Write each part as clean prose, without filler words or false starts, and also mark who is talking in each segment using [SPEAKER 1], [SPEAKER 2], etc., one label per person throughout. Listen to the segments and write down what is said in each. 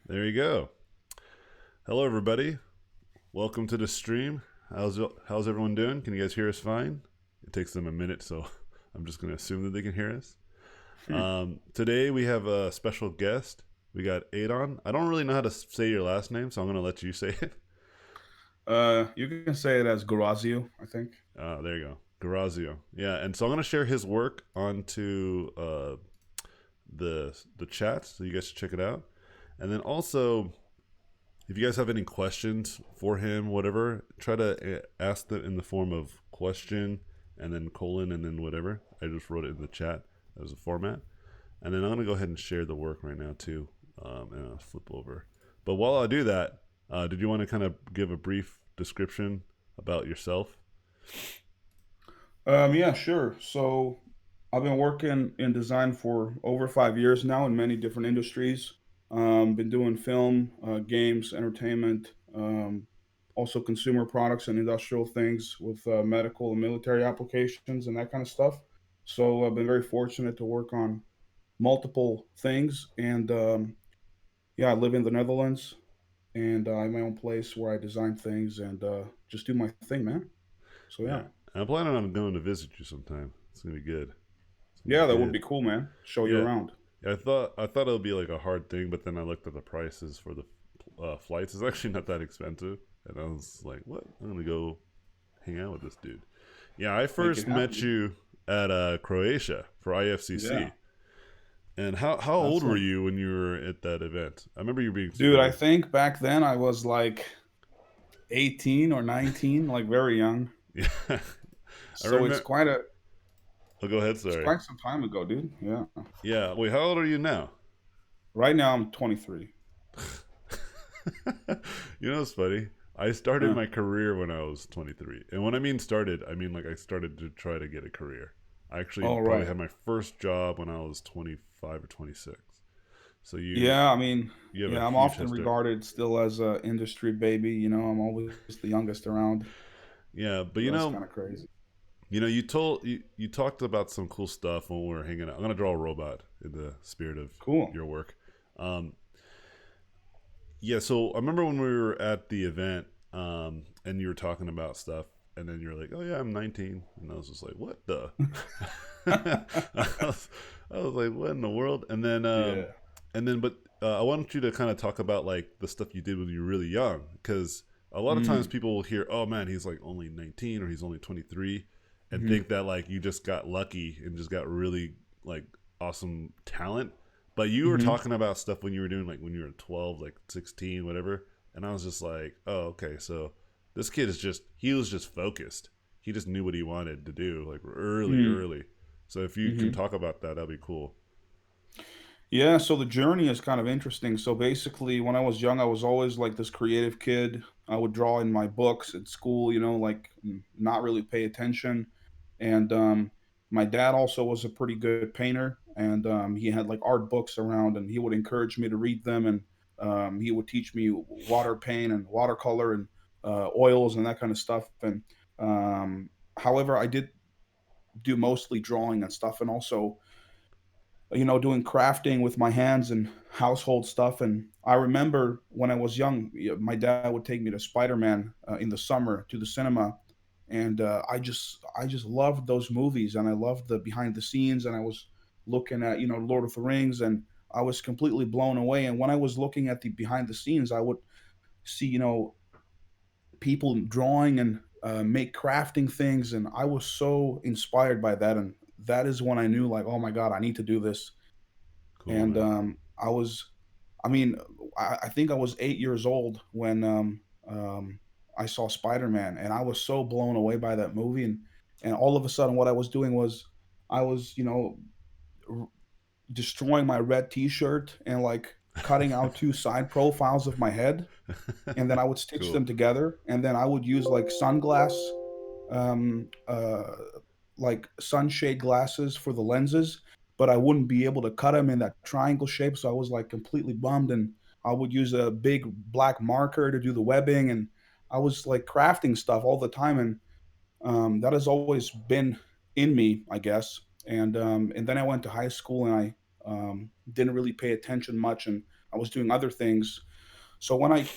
[SPEAKER 1] There you go. Hello, everybody. Welcome to the stream. How's everyone doing? Can you guys hear us fine? It takes them a minute, so I'm just going to assume that they can hear us.
[SPEAKER 2] Hmm.
[SPEAKER 1] Today we have a special guest. We got Edon. I don't really know how to say your last name, so I'm going to let you say it.
[SPEAKER 2] You can say it as Guraziu, I think.
[SPEAKER 1] There you go. Guraziu. Yeah, and so I'm going to share his work onto the chat, so you guys should check it out. And then also, if you guys have any questions for him, whatever, try to ask them in the form of question and then colon and then whatever. I just wrote it in the chat as a format. And then I'm going to go ahead and share the work right now too. And I'll flip over. But while I do that, did you want to kind of give a brief description about yourself?
[SPEAKER 2] Yeah, sure. So I've been working in design for over 5 years now in many different industries. Been doing film, games, entertainment, also consumer products and industrial things with medical and military applications and that kind of stuff. So I've been very fortunate to work on multiple things. And yeah, I live in the Netherlands and I have my own place where I design things and just do my thing, man. So
[SPEAKER 1] Yeah.
[SPEAKER 2] yeah.
[SPEAKER 1] I'm planning on going to visit you sometime. It's going to be good. It's going to
[SPEAKER 2] Yeah,
[SPEAKER 1] be
[SPEAKER 2] that would
[SPEAKER 1] good.
[SPEAKER 2] be cool, man. Show you
[SPEAKER 1] Yeah.
[SPEAKER 2] around.
[SPEAKER 1] Yeah, I thought it would be like a hard thing, but then I looked at the prices for the flights. It's actually not that expensive, and I was like, "What? I'm gonna go hang out with this dude." Yeah, I
[SPEAKER 2] Make it
[SPEAKER 1] first met
[SPEAKER 2] happen.
[SPEAKER 1] you at Croatia for
[SPEAKER 2] Yeah.
[SPEAKER 1] IFCC. And how old
[SPEAKER 2] That's
[SPEAKER 1] were you when you were at that event? I remember you being
[SPEAKER 2] dude, I
[SPEAKER 1] super.
[SPEAKER 2] think back then I was like 18 or 19, like very young.
[SPEAKER 1] Yeah, I
[SPEAKER 2] So
[SPEAKER 1] remember. Oh, go ahead.
[SPEAKER 2] it's
[SPEAKER 1] Sorry.
[SPEAKER 2] quite some time ago, dude. Yeah.
[SPEAKER 1] Yeah. Wait, how old are you now?
[SPEAKER 2] Right now I'm 23.
[SPEAKER 1] You know, it's funny. I started
[SPEAKER 2] Huh.
[SPEAKER 1] my career when I was 23. And when I mean started, I mean like I started to try to get a career. I actually
[SPEAKER 2] All
[SPEAKER 1] probably
[SPEAKER 2] right.
[SPEAKER 1] had my first job when I was 25 or 26. So
[SPEAKER 2] Yeah, I mean,
[SPEAKER 1] you have a
[SPEAKER 2] yeah, I'm
[SPEAKER 1] huge
[SPEAKER 2] often
[SPEAKER 1] head start.
[SPEAKER 2] regarded still as a industry baby. I'm always the youngest around.
[SPEAKER 1] Yeah, but
[SPEAKER 2] So that's kind of crazy.
[SPEAKER 1] you talked about some cool stuff when we were hanging out. I'm gonna draw a robot in the spirit of
[SPEAKER 2] Cool.
[SPEAKER 1] your work. Um, Yeah, so I remember when we were at the event, and you were talking about stuff, and then you're like, "Oh yeah, I'm 19," and I was just like, "What the?" I was, I was like, "What in the world?"
[SPEAKER 2] Yeah.
[SPEAKER 1] But I want you to kind of talk about like the stuff you did when you were really young, because a lot of times
[SPEAKER 2] Mm.
[SPEAKER 1] people will hear, "Oh man, he's like only 19 or he's only 23," and
[SPEAKER 2] Hmm.
[SPEAKER 1] think that like you just got lucky and just got really like awesome talent. But you were
[SPEAKER 2] Hmm.
[SPEAKER 1] talking about stuff when you were doing like when you were 12, like 16, whatever. And I was just like, oh, okay. So this kid he was just focused. He just knew what he wanted to do, like early,
[SPEAKER 2] Mm.
[SPEAKER 1] early. So if you can
[SPEAKER 2] Hmm.
[SPEAKER 1] talk about that, that'd be cool.
[SPEAKER 2] Yeah, so the journey is kind of interesting. So basically, when I was young, I was always like this creative kid. I would draw in my books at school, like not really pay attention. And my dad also was a pretty good painter, and he had like art books around, and he would encourage me to read them, and he would teach me water paint and watercolor and oils and that kind of stuff. And um, however, I did do mostly drawing and stuff, and also doing crafting with my hands and household stuff. And I remember when I was young, my dad would take me to Spider-Man in the summer to the cinema, and I just loved those movies, and I loved the behind the scenes, and I was looking at Lord of the Rings, and I was completely blown away. And when I was looking at the behind the scenes, I would see people drawing and make crafting things, and I was so inspired by that. And that is when I knew, like, oh my god, I need to do this.
[SPEAKER 1] Cool,
[SPEAKER 2] And
[SPEAKER 1] man.
[SPEAKER 2] I mean, I think I was 8 years old when I saw Spider-Man, and I was so blown away by that movie. And all of a sudden, what I was doing was I was, r- destroying my red T-shirt and like cutting out two side profiles of my head, and then I would stitch
[SPEAKER 1] Cool.
[SPEAKER 2] them together, and then I would use like um, uh, sunshade glasses for the lenses, but I wouldn't be able to cut them in that triangle shape. So I was like completely bummed. And I would use a big black marker to do the webbing. And I was like crafting stuff all the time. And that has always been in me, I guess. And then I went to high school and I didn't really pay attention much. And I was doing other things. So when I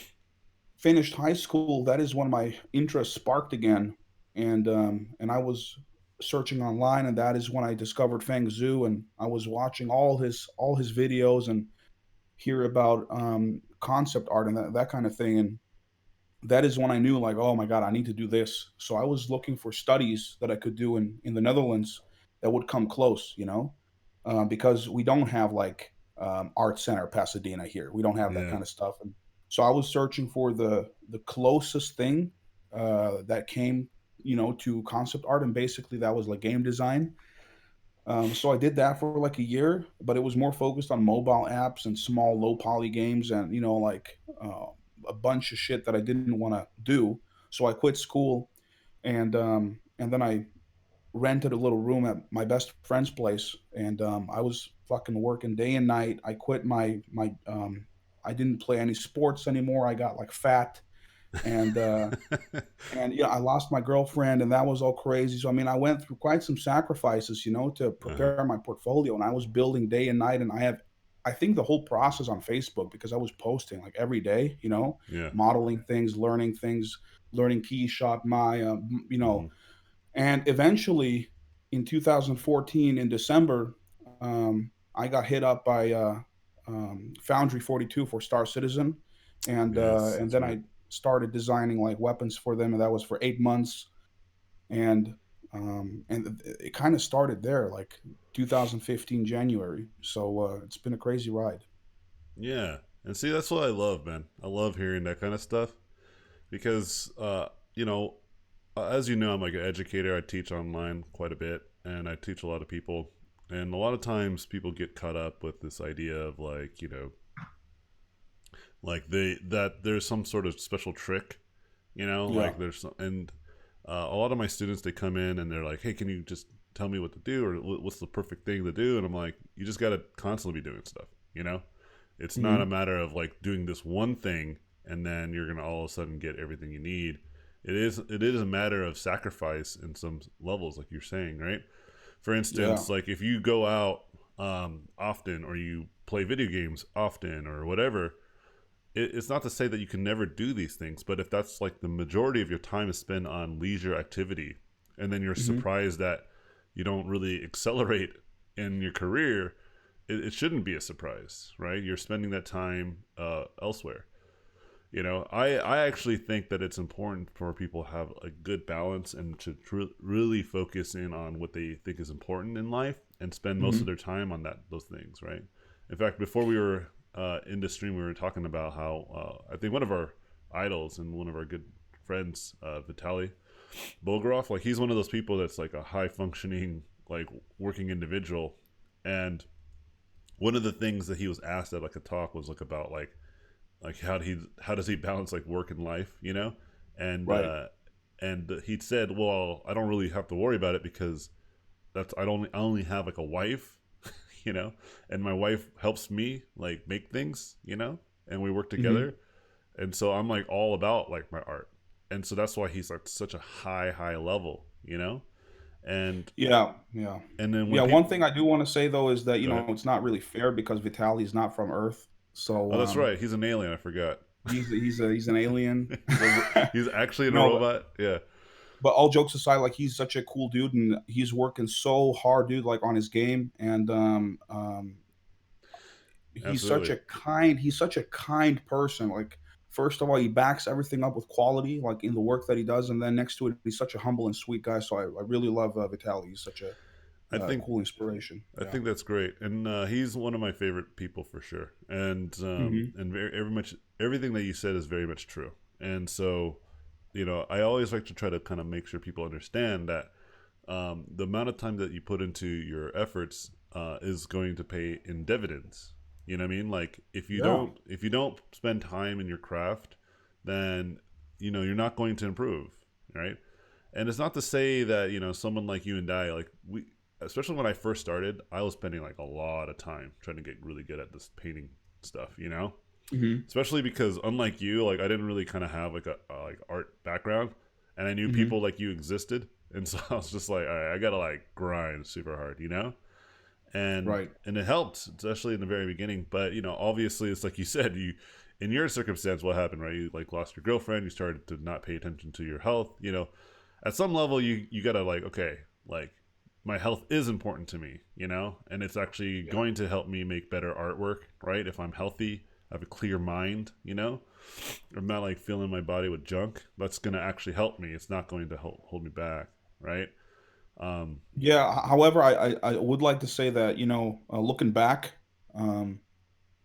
[SPEAKER 2] finished high school, that is when my interest sparked again, and I was searching online, and that is when I discovered Feng Zhu, and I was watching all his videos and hear about concept art and that kind of thing, and that is when I knew like, oh my god, I need to do this. So I was looking for studies that I could do in the Netherlands that would come close, because we don't have like Art Center Pasadena here. We don't have that
[SPEAKER 1] Yeah.
[SPEAKER 2] kind of stuff, and so I was searching for the closest thing that came, to concept art, and basically that was like game design. So I did that for like a year, but it was more focused on mobile apps and small low poly games, and like a bunch of shit that I didn't want to do. So I quit school, and then I rented a little room at my best friend's place, and I was fucking working day and night. I quit my I didn't play any sports anymore. I got like fat, and I lost my girlfriend, and that was all crazy. So I mean, I went through quite some sacrifices, to
[SPEAKER 1] Uh-huh.
[SPEAKER 2] prepare my portfolio, and I was building day and night. And I think the whole process on Facebook, because I was posting like every day,
[SPEAKER 1] Yeah.
[SPEAKER 2] modeling things, learning Keyshot, Maya,
[SPEAKER 1] Hmm.
[SPEAKER 2] and eventually in 2014 in December, I got hit up by Foundry 42 for Star Citizen, and uh,
[SPEAKER 1] Yes,
[SPEAKER 2] and
[SPEAKER 1] that's
[SPEAKER 2] then
[SPEAKER 1] right.
[SPEAKER 2] I started designing like weapons for them, and that was for 8 months, and it kind of started there, like 2015 January. So it's been a crazy ride.
[SPEAKER 1] Yeah. And see, that's what I love, man. I love hearing that kind of stuff because, you know, as you know, I'm like an educator. I teach online quite a bit, and I teach a lot of people. And a lot of times, people get caught up with this idea of like, like that there's some sort of special trick,
[SPEAKER 2] Yeah.
[SPEAKER 1] like there's some, and a lot of my students they come in and they're like, hey, can you just tell me what to do or what's the perfect thing to do? And I'm like, you just got to constantly be doing stuff, it's not a
[SPEAKER 2] Hmm.
[SPEAKER 1] matter of like doing this one thing and then you're gonna all of a sudden get everything you need. It is a matter of sacrifice in some levels, like you're saying, right? For
[SPEAKER 2] Yeah.
[SPEAKER 1] instance, like if you go out often or you play video games often or whatever, it's not to say that you can never do these things, but if that's like the majority of your time is spent on leisure activity, and then you're
[SPEAKER 2] Hmm.
[SPEAKER 1] surprised that you don't really accelerate in your career, it shouldn't be a surprise, right? You're spending that time elsewhere. I actually think that it's important for people to have a good balance and to really focus in on what they think is important in life and spend most of
[SPEAKER 2] Hmm.
[SPEAKER 1] their time on those things, right? In fact, before we were in the stream, we were talking about how I think one of our idols and one of our good friends, Vitaly Bulgarov, like he's one of those people that's like a high functioning, like working individual, and one of the things that he was asked at like a talk was like about like how does he balance like work and life, and
[SPEAKER 2] Right.
[SPEAKER 1] he said, well, I don't really have to worry about it because I only have like a wife, you know and my wife helps me like make things, and we work
[SPEAKER 2] Hmm.
[SPEAKER 1] together, and so I'm like all about like my art, and so that's why he's like such a high level, and
[SPEAKER 2] Yeah. Yeah.
[SPEAKER 1] then when
[SPEAKER 2] Yeah, one
[SPEAKER 1] people
[SPEAKER 2] thing I do wanna say, though, is that,
[SPEAKER 1] go ahead.
[SPEAKER 2] it's not really fair because Vitaly's not from Earth. So,
[SPEAKER 1] Oh, that's right, he's an alien, I forgot.
[SPEAKER 2] he's an alien.
[SPEAKER 1] He's actually in a
[SPEAKER 2] No,
[SPEAKER 1] robot, yeah.
[SPEAKER 2] but all jokes aside, like, he's such a cool dude, and he's working so hard, dude, like, on his game, and,
[SPEAKER 1] Absolutely.
[SPEAKER 2] he's such a kind person, like, first of all, he backs everything up with quality, like, in the work that he does, and then next to it, he's such a humble and sweet guy, so I really love, Vitaly. He's such a,
[SPEAKER 1] I think
[SPEAKER 2] cool inspiration.
[SPEAKER 1] I
[SPEAKER 2] Yeah.
[SPEAKER 1] think that's great, and he's one of my favorite people for sure.
[SPEAKER 2] Mhm.
[SPEAKER 1] And very much everything that you said is very much true. And so, I always like to try to kind of make sure people understand that the amount of time that you put into your efforts is going to pay in dividends. You know what I mean? Like
[SPEAKER 2] Yeah.
[SPEAKER 1] if you don't spend time in your craft, then you're not going to improve, right? And it's not to say that someone like you and I, like we, especially when I first started, I was spending like a lot of time trying to get really good at this painting stuff,
[SPEAKER 2] Mhm.
[SPEAKER 1] especially because unlike you, like I didn't really kind of have like a like art background, and I knew
[SPEAKER 2] Mhm.
[SPEAKER 1] people like you existed, and so I was just like, all right, I gotta like grind super hard, and
[SPEAKER 2] Right.
[SPEAKER 1] and it helped, especially in the very beginning. But obviously, it's like you said, you in your circumstance, what happened, right? You like lost your girlfriend, you started to not pay attention to your health. At some level, you gotta like, okay, like my health is important to me, and it's actually
[SPEAKER 2] Yeah.
[SPEAKER 1] going to help me make better artwork, right? If I'm healthy, I have a clear mind, I'm not like filling my body with junk. That's gonna actually help me. It's not going to hold me back, right? Um,
[SPEAKER 2] Yeah. However, I would like to say that, looking back, um,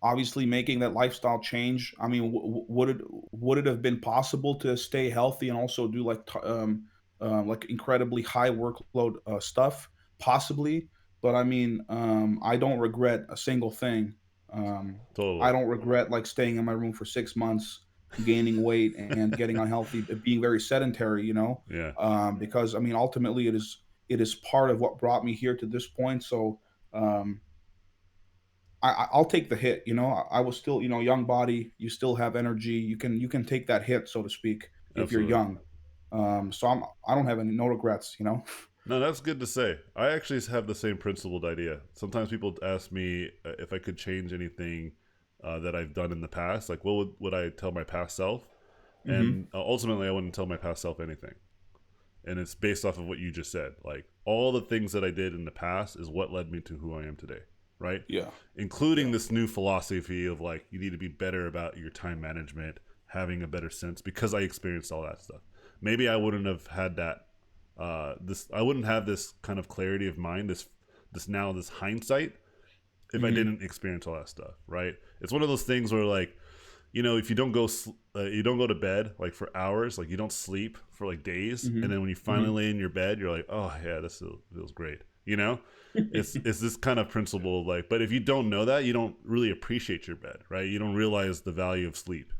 [SPEAKER 2] obviously making that lifestyle change. I mean, would it have been possible to stay healthy and also do like incredibly high workload stuff? Possibly, but I mean, I don't regret a single thing. I
[SPEAKER 1] totally,
[SPEAKER 2] don't regret like staying in my room for 6 months, gaining weight and getting unhealthy, being very sedentary.
[SPEAKER 1] yeah,
[SPEAKER 2] Because I mean, ultimately, it is part of what brought me here to this point. So. Um, I'll take the hit. I was still, young body. You still have energy. You can take that hit, so to speak, if you're
[SPEAKER 1] absolutely.
[SPEAKER 2] young. So I don't have any no regrets.
[SPEAKER 1] No, that's good to say. I actually have the same principled idea. Sometimes people ask me if I could change anything that I've done in the past. Like, what would I tell my past self?
[SPEAKER 2] Hmm.
[SPEAKER 1] And ultimately, I wouldn't tell my past self anything. And it's based off of what you just said. Like, all the things that I did in the past is what led me to who I am today, right?
[SPEAKER 2] Yeah,
[SPEAKER 1] Including
[SPEAKER 2] yeah.
[SPEAKER 1] this new philosophy of like, you need to be better about your time management, having a better sense, because I experienced all that stuff. Maybe I wouldn't have had that I wouldn't have this kind of clarity of mind, this hindsight, if I
[SPEAKER 2] Hmm.
[SPEAKER 1] didn't experience all that stuff, right? It's one of those things where like, if you don't go to bed like for hours, like you don't sleep for like days, and
[SPEAKER 2] Hmm.
[SPEAKER 1] then when you finally
[SPEAKER 2] Hmm.
[SPEAKER 1] lay in your bed, you're like, oh yeah, this feels great, it's this kind of principle of like, but if you don't know that, you don't really appreciate your bed, right? You don't realize the value of sleep.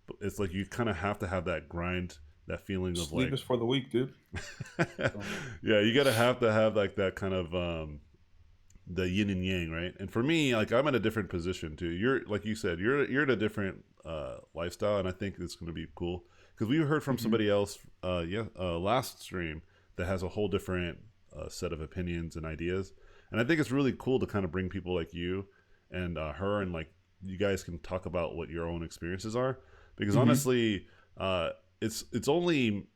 [SPEAKER 1] But it's like you kind of have to have that grind, that feeling of
[SPEAKER 2] Sleep
[SPEAKER 1] like,
[SPEAKER 2] is for the weak, dude. So.
[SPEAKER 1] yeah, you gotta have to have like that kind of the yin and yang, right? And for me, like I'm in a different position too. You're like you said, you're in a different lifestyle, and I think it's going to be cool because we heard from
[SPEAKER 2] Hmm.
[SPEAKER 1] somebody else, last stream that has a whole different set of opinions and ideas, and I think it's really cool to kind of bring people like you and her, and like you guys can talk about what your own experiences are, because
[SPEAKER 2] Hmm.
[SPEAKER 1] honestly, it's only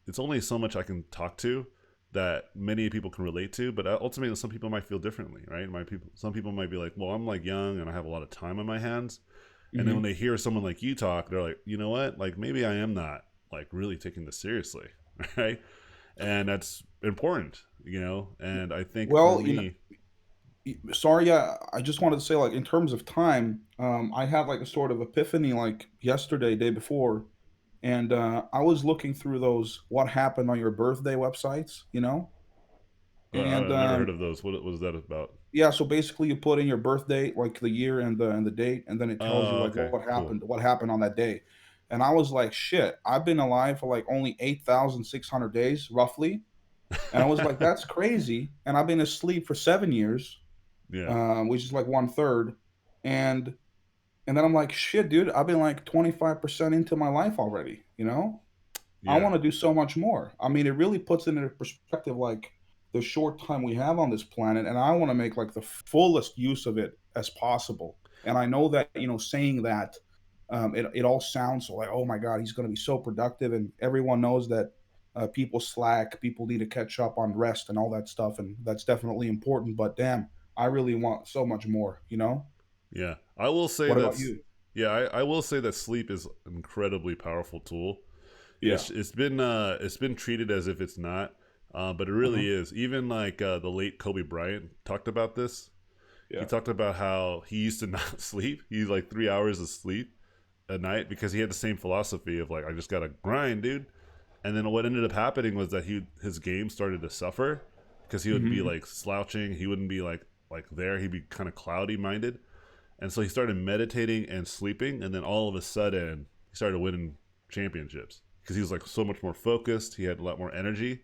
[SPEAKER 1] it's only so much I can talk to that many people can relate to, but ultimately some people might feel differently, right? Some people might be like, well, I'm like young and I have a lot of time on my hands, and then when
[SPEAKER 2] Hmm.
[SPEAKER 1] they hear someone like you talk, they're like, you know what, like maybe I am not like really taking this seriously, right? And that's important, and I think for
[SPEAKER 2] Well,
[SPEAKER 1] me,
[SPEAKER 2] sorry, yeah, I just wanted to say, like, in terms of time, I had like a sort of epiphany, like yesterday, day before, and I was looking through those "What Happened on Your Birthday" websites. And
[SPEAKER 1] I've never heard of those. What was that about?
[SPEAKER 2] yeah, so basically, you put in your birthday, like the year and the date, and then it tells you like
[SPEAKER 1] Okay, cool.
[SPEAKER 2] what happened on that day. And I was like, shit, I've been alive for like only 8,600 days, roughly. And I was like, that's crazy. And I've been asleep for 7 years,
[SPEAKER 1] Yeah,
[SPEAKER 2] which is like one third. And and then I'm like, shit, dude, I've been like 25% into my life already. I
[SPEAKER 1] yeah,
[SPEAKER 2] wanna do so much more. I mean, it really puts it into perspective, like, the short time we have on this planet, and I wanna make, like, the fullest use of it as possible. And I know that, saying that, it all sounds so like, "Oh my god, he's gonna be so productive," and everyone knows that, people slack, people need to catch up on rest and all that stuff, and that's definitely important, but damn, I really want so much more?
[SPEAKER 1] yeah. I will say
[SPEAKER 2] What about
[SPEAKER 1] that's
[SPEAKER 2] you?
[SPEAKER 1] yeah. I will say that sleep is an incredibly powerful tool.
[SPEAKER 2] Yeah.
[SPEAKER 1] It's been treated as if it's not, but it
[SPEAKER 2] Uh-huh.
[SPEAKER 1] really is. Even like the late Kobe Bryant talked about this. He
[SPEAKER 2] Yeah.
[SPEAKER 1] talked about how he used to not sleep. He's like 3 hours of sleep a night because he had the same philosophy of like, I just gotta grind, dude. And then what ended up happening was that his game started to suffer because he would be
[SPEAKER 2] Mhm.
[SPEAKER 1] like slouching. He wouldn't be like there. He'd be kind of cloudy minded, and so he started meditating and sleeping, and then all of a sudden he started winning championships because he was like so much more focused. He had a lot more energy,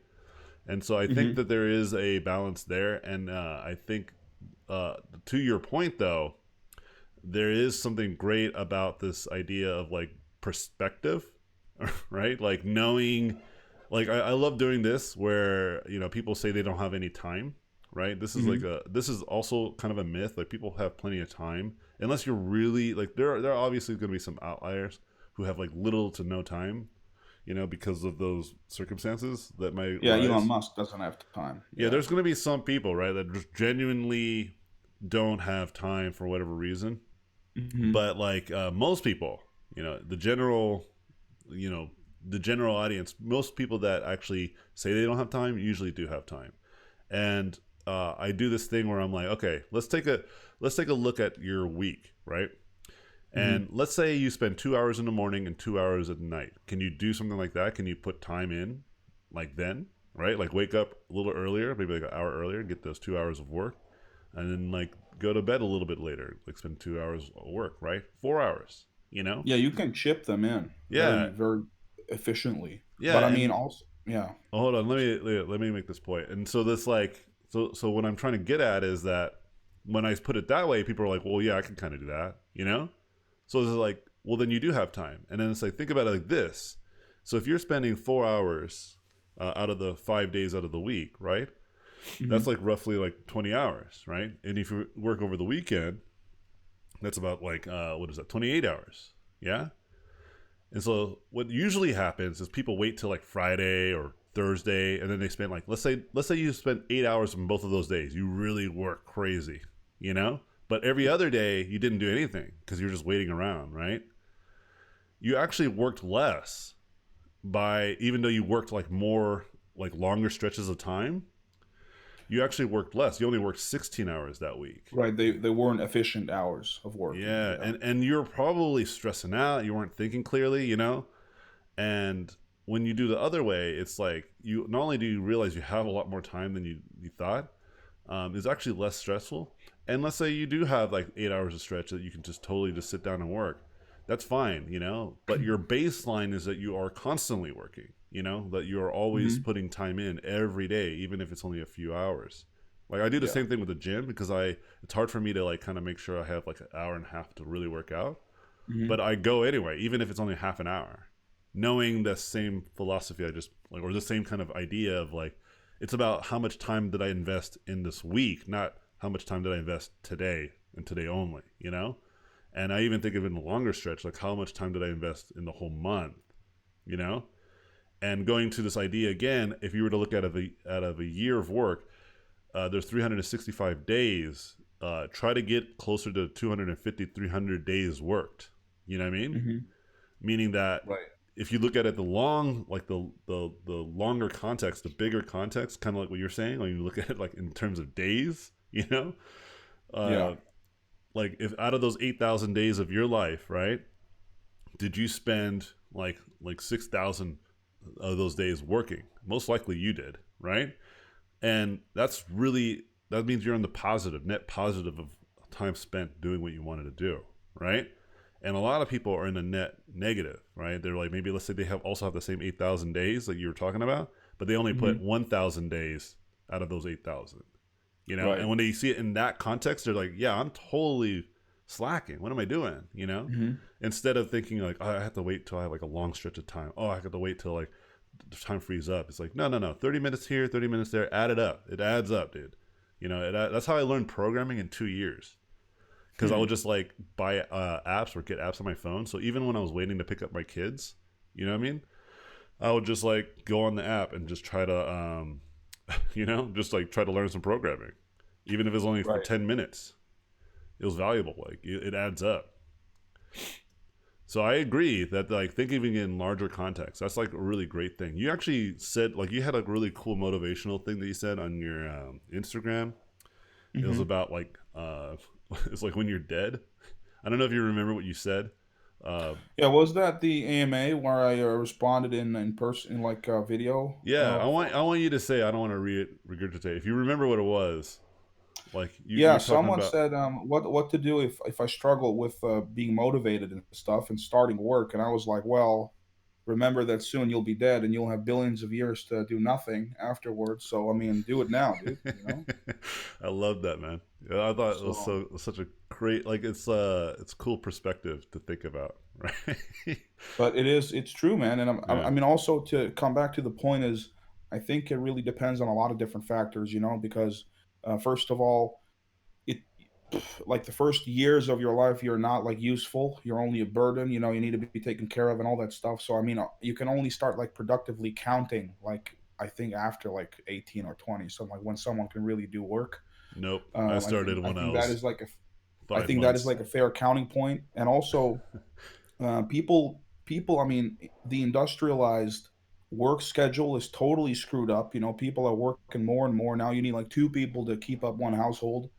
[SPEAKER 1] and so I think
[SPEAKER 2] Mhm.
[SPEAKER 1] that there is a balance there. And I think to your point though, there is something great about this idea of like perspective, right? Like knowing, like I love doing this where people say they don't have any time, right? This is like
[SPEAKER 2] Hmm.
[SPEAKER 1] a this is also kind of a myth. Like people have plenty of time unless you're really like there are obviously going to be some outliers who have like little to no time, because of those circumstances that might
[SPEAKER 2] Yeah, Elon
[SPEAKER 1] rise.
[SPEAKER 2] Musk doesn't have time.
[SPEAKER 1] Yeah,
[SPEAKER 2] Yeah.
[SPEAKER 1] there's going to be some people, right, that just genuinely don't have time for whatever reason.
[SPEAKER 2] Hmm.
[SPEAKER 1] But like most people, the general, you know, the general audience, most people that actually say they don't have time usually do have time. And I do this thing where I'm like, okay, let's take a look at your week, right? And
[SPEAKER 2] Hmm.
[SPEAKER 1] let's say you spend 2 hours in the morning and 2 hours at night. Can you do something like that? Can you put time in, like then, right? Like wake up a little earlier, maybe like an hour earlier, get those 2 hours of work, and then like go to bed a little bit later, like spend 2 hours of work, right? 4 hours, you know?
[SPEAKER 2] Yeah, you can chip them in
[SPEAKER 1] Yeah,
[SPEAKER 2] very efficiently.
[SPEAKER 1] yeah,
[SPEAKER 2] But I mean,
[SPEAKER 1] and
[SPEAKER 2] also, yeah.
[SPEAKER 1] hold on, let me make this point. And so this like so what I'm trying to get at is that when I put it that way, people are like, well, yeah, I can kind of do that, you know? So it's like, well, then you do have time. And then it's like, think about it like this. So if you're spending 4 hours out of the 5 days out of the week, right? That's
[SPEAKER 2] Hmm.
[SPEAKER 1] like roughly like 20 hours, right? And if you work over the weekend, that's about like, what is that, 28 hours. Yeah. And so what usually happens is people wait till like Friday or Thursday, and then they spend like, let's say you spend 8 hours on both of those days. You really work crazy, you know? But every other day you didn't do anything because you're just waiting around, right? You actually worked less by even though you worked like more like longer stretches of time, you actually worked less. You only worked 16 hours that week.
[SPEAKER 2] Right. They weren't efficient hours of working.
[SPEAKER 1] Yeah,
[SPEAKER 2] Yeah.
[SPEAKER 1] and you're probably stressing out. You weren't thinking clearly, And when you do the other way, it's like you not only do you realize you have a lot more time than you thought, it's actually less stressful. And let's say you do have like 8 hours of stretch that you can just totally just sit down and work. That's fine, But your baseline is that you are constantly working, that you are always
[SPEAKER 2] Hmm.
[SPEAKER 1] putting time in every day, even if it's only a few hours. Like I do the
[SPEAKER 2] Yeah.
[SPEAKER 1] same thing with the gym because it's hard for me to like kind of make sure I have like an hour and a half to really work out. But
[SPEAKER 2] Hmm.
[SPEAKER 1] I go anyway, even if it's only half an hour, knowing the same philosophy I just like, or the same kind of idea of like, it's about how much time did I invest in this week, not how much time did I invest today and today only. And I even think of it in a longer stretch, like how much time did I invest in the whole month, you know? And going to this idea again, if you were to look at a year of work, there's 365 days. Try to get closer to 250, 300 days worked. You know what I mean?
[SPEAKER 2] Hmm.
[SPEAKER 1] Meaning that
[SPEAKER 2] Right.
[SPEAKER 1] if you look at it the long, like the longer context, the bigger context, kind of like what you're saying, when you look at it like in terms of days,
[SPEAKER 2] Yeah.
[SPEAKER 1] uh, like if out of those 8,000 days of your life, right, did you spend like 6,000 of those days working? Most likely you did, right? And that means you're on the positive, net positive of time spent doing what you wanted to do, right? And a lot of people are in the net negative, right? They're like, maybe let's say they also have the same 8,000 days that you were talking about, but they only put
[SPEAKER 2] Hmm.
[SPEAKER 1] 1,000 days out of those 8,000. And
[SPEAKER 2] Right.
[SPEAKER 1] when they see it in that context, they're like, yeah, I'm totally slacking. What am I doing?
[SPEAKER 2] Hmm.
[SPEAKER 1] Instead of thinking like, oh, I have to wait till I have like a long stretch of time. Oh, I have to wait till like the time frees up. It's like, no, no, no. 30 minutes here, 30 minutes there. Add it up. It adds up, dude. That's how I learned programming in 2 years. Because I
[SPEAKER 2] Hmm.
[SPEAKER 1] would just like buy apps or get apps on my phone. So even when I was waiting to pick up my kids, you know what I mean? I would just like go on the app and just try to, just like try to learn some programming, even if it's only for
[SPEAKER 2] Right.
[SPEAKER 1] 10 minutes. It was valuable. Like it adds up. So I agree that like thinking in larger context, that's like a really great thing. You actually said like you had a really cool motivational thing that you said on your Instagram. It was
[SPEAKER 2] Hmm.
[SPEAKER 1] about like it's like when you're dead. I don't know if you remember what you said.
[SPEAKER 2] Yeah. Was that the AMA where I responded in person in like a video?
[SPEAKER 1] Yeah, I want you to say, I don't want to regurgitate. If you remember what it was, like you
[SPEAKER 2] Yeah,
[SPEAKER 1] were talking
[SPEAKER 2] someone
[SPEAKER 1] about.
[SPEAKER 2] said, what to do if I struggle with being motivated and stuff and starting work, and I was like, well, remember that soon you'll be dead and you'll have billions of years to do nothing afterwards. So I mean, do it now, dude. You know.
[SPEAKER 1] I love that, man. Yeah, I thought
[SPEAKER 2] So,
[SPEAKER 1] it was such a great, like it's cool perspective to think about, right?
[SPEAKER 2] but it's true, man. And I
[SPEAKER 1] Yeah.
[SPEAKER 2] mean, also to come back to the point is, I think it really depends on a lot of different factors, because First of all, it like the first years of your life, you're not like useful. You're only a burden. You know, you need to be taken care of and all that stuff. So I mean, you can only start like productively counting. Like I think after like 18 or 20, so like when someone can really do work.
[SPEAKER 1] Nope. I
[SPEAKER 2] Um, I think
[SPEAKER 1] started
[SPEAKER 2] I
[SPEAKER 1] when I
[SPEAKER 2] think that
[SPEAKER 1] was
[SPEAKER 2] is like a I
[SPEAKER 1] five
[SPEAKER 2] think that is
[SPEAKER 1] months.
[SPEAKER 2] like a fair counting point. And also, people. I mean, the industrialized work schedule is totally screwed up. You know, people are working more and more now. You need like two people to keep up one household,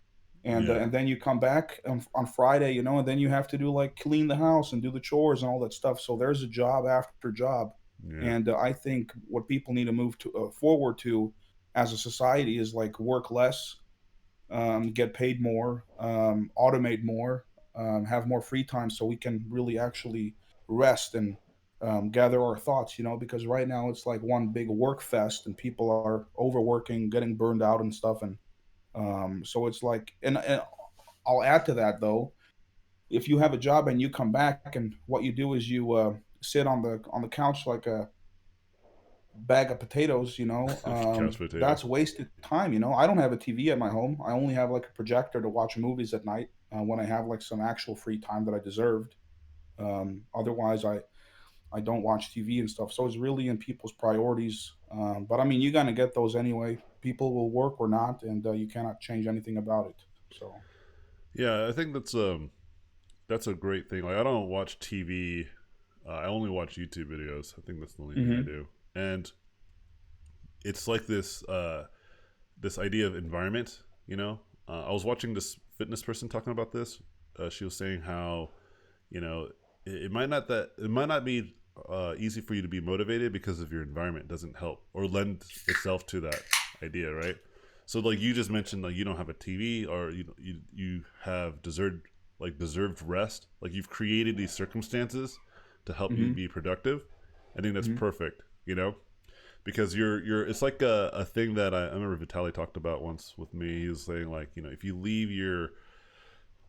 [SPEAKER 1] Yeah.
[SPEAKER 2] and then you come back on Friday, you know, and then you have to do like clean the house and do the chores and all that stuff. So there's a job after job,
[SPEAKER 1] Yeah.
[SPEAKER 2] and I think what people need to move to forward to as a society is like work less, get paid more, automate more, have more free time so we can really actually rest and gather our thoughts, you know, because right now it's like one big work fest and people are overworking, getting burned out and stuff. And so it's like, and I'll add to that though, if you have a job and you come back and what you do is you sit on the couch like a bag of potatoes, you know,
[SPEAKER 1] Couch potato.
[SPEAKER 2] that's wasted time. You know, I don't have a TV at my home. I only have like a projector to watch movies at night when I have like some actual free time that I deserved. Otherwise, I don't watch TV and stuff. So it's really in people's priorities. But I mean, you're gonna get those anyway. People will work or not, and you cannot change anything about it. So.
[SPEAKER 1] Yeah, I think that's a great thing. Like I don't watch TV. I only watch YouTube videos. I think that's the only thing I
[SPEAKER 2] Hmm.
[SPEAKER 1] do. And it's like this idea of environment. I was watching this fitness person talking about this. She was saying how it might not be easy for you to be motivated because of your environment doesn't help or lend itself to that idea, right? So like you just mentioned, like you don't have a TV or you have deserved rest. Like you've created these circumstances to help you
[SPEAKER 2] Hmm.
[SPEAKER 1] be productive. I think that's
[SPEAKER 2] Hmm.
[SPEAKER 1] perfect. Because you're it's like a thing that I remember Vitaly talked about once with me. He was saying like if you leave your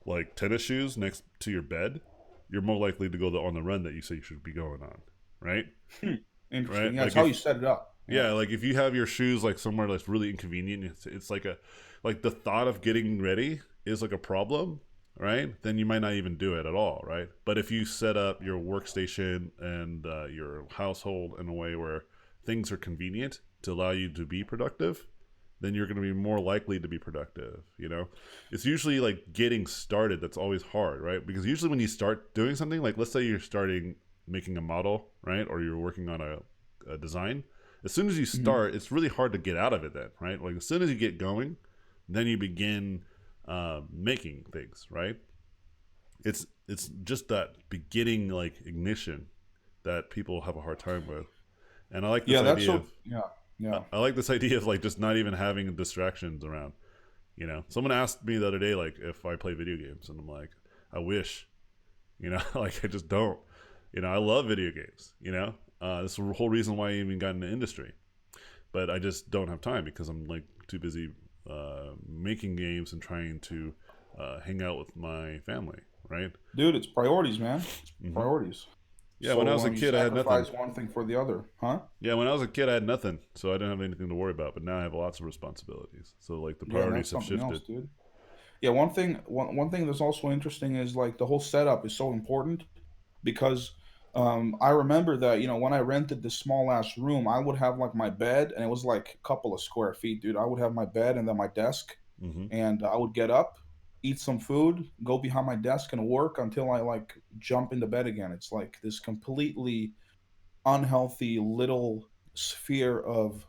[SPEAKER 1] like tennis shoes next to your bed, you're more likely to go on the run that you say you should be going on, right?
[SPEAKER 2] Interesting.
[SPEAKER 1] Right?
[SPEAKER 2] Yeah, it's
[SPEAKER 1] Like
[SPEAKER 2] how you
[SPEAKER 1] if
[SPEAKER 2] set it up. Yeah.
[SPEAKER 1] yeah, like if you have your shoes like somewhere that's really inconvenient, it's like the thought of getting ready is like a problem, right? Then you might not even do it at all, right? But if you set up your workstation and your household in a way where things are convenient to allow you to be productive, then you're going to be more likely to be productive. It's usually like getting started that's always hard, right? Because usually when you start doing something, like let's say you're starting making a model, right? Or you're working on a design. As soon as you
[SPEAKER 2] Hmm.
[SPEAKER 1] start, it's really hard to get out of it then, right? Like as soon as you get going, then you begin making things, right? It's just that beginning like ignition that people have a hard time with. And I like this
[SPEAKER 2] Yeah, that's
[SPEAKER 1] idea
[SPEAKER 2] so.
[SPEAKER 1] of
[SPEAKER 2] Yeah, yeah.
[SPEAKER 1] I like this idea of like just not even having distractions around. Someone asked me the other day like if I play video games, and I'm like, I wish, like I just don't. I love video games. This is the whole reason why I even got into the industry, but I just don't have time because I'm like too busy making games and trying to hang out with my family, right?
[SPEAKER 2] Dude, it's priorities, man. It's
[SPEAKER 1] Hmm.
[SPEAKER 2] priorities.
[SPEAKER 1] Yeah, when I
[SPEAKER 2] So
[SPEAKER 1] was a
[SPEAKER 2] you
[SPEAKER 1] kid, I had nothing.
[SPEAKER 2] sacrifice one thing for the other, huh?
[SPEAKER 1] Yeah, when I was a kid, I had nothing, so I didn't have anything to worry about. But now I have lots of responsibilities, so like the
[SPEAKER 2] Yeah, and
[SPEAKER 1] priorities
[SPEAKER 2] that's
[SPEAKER 1] have
[SPEAKER 2] something else,
[SPEAKER 1] shifted.
[SPEAKER 2] dude. Yeah, one thing that's also interesting is like the whole setup is so important because I remember that, you know, when I rented this small ass room, I would have like my bed and it was like a couple of square feet, dude. I would have my bed and then my desk,
[SPEAKER 1] Hmm.
[SPEAKER 2] and I would get up, eat some food, go behind my desk and work until I like jump into bed again. It's like this completely unhealthy little sphere of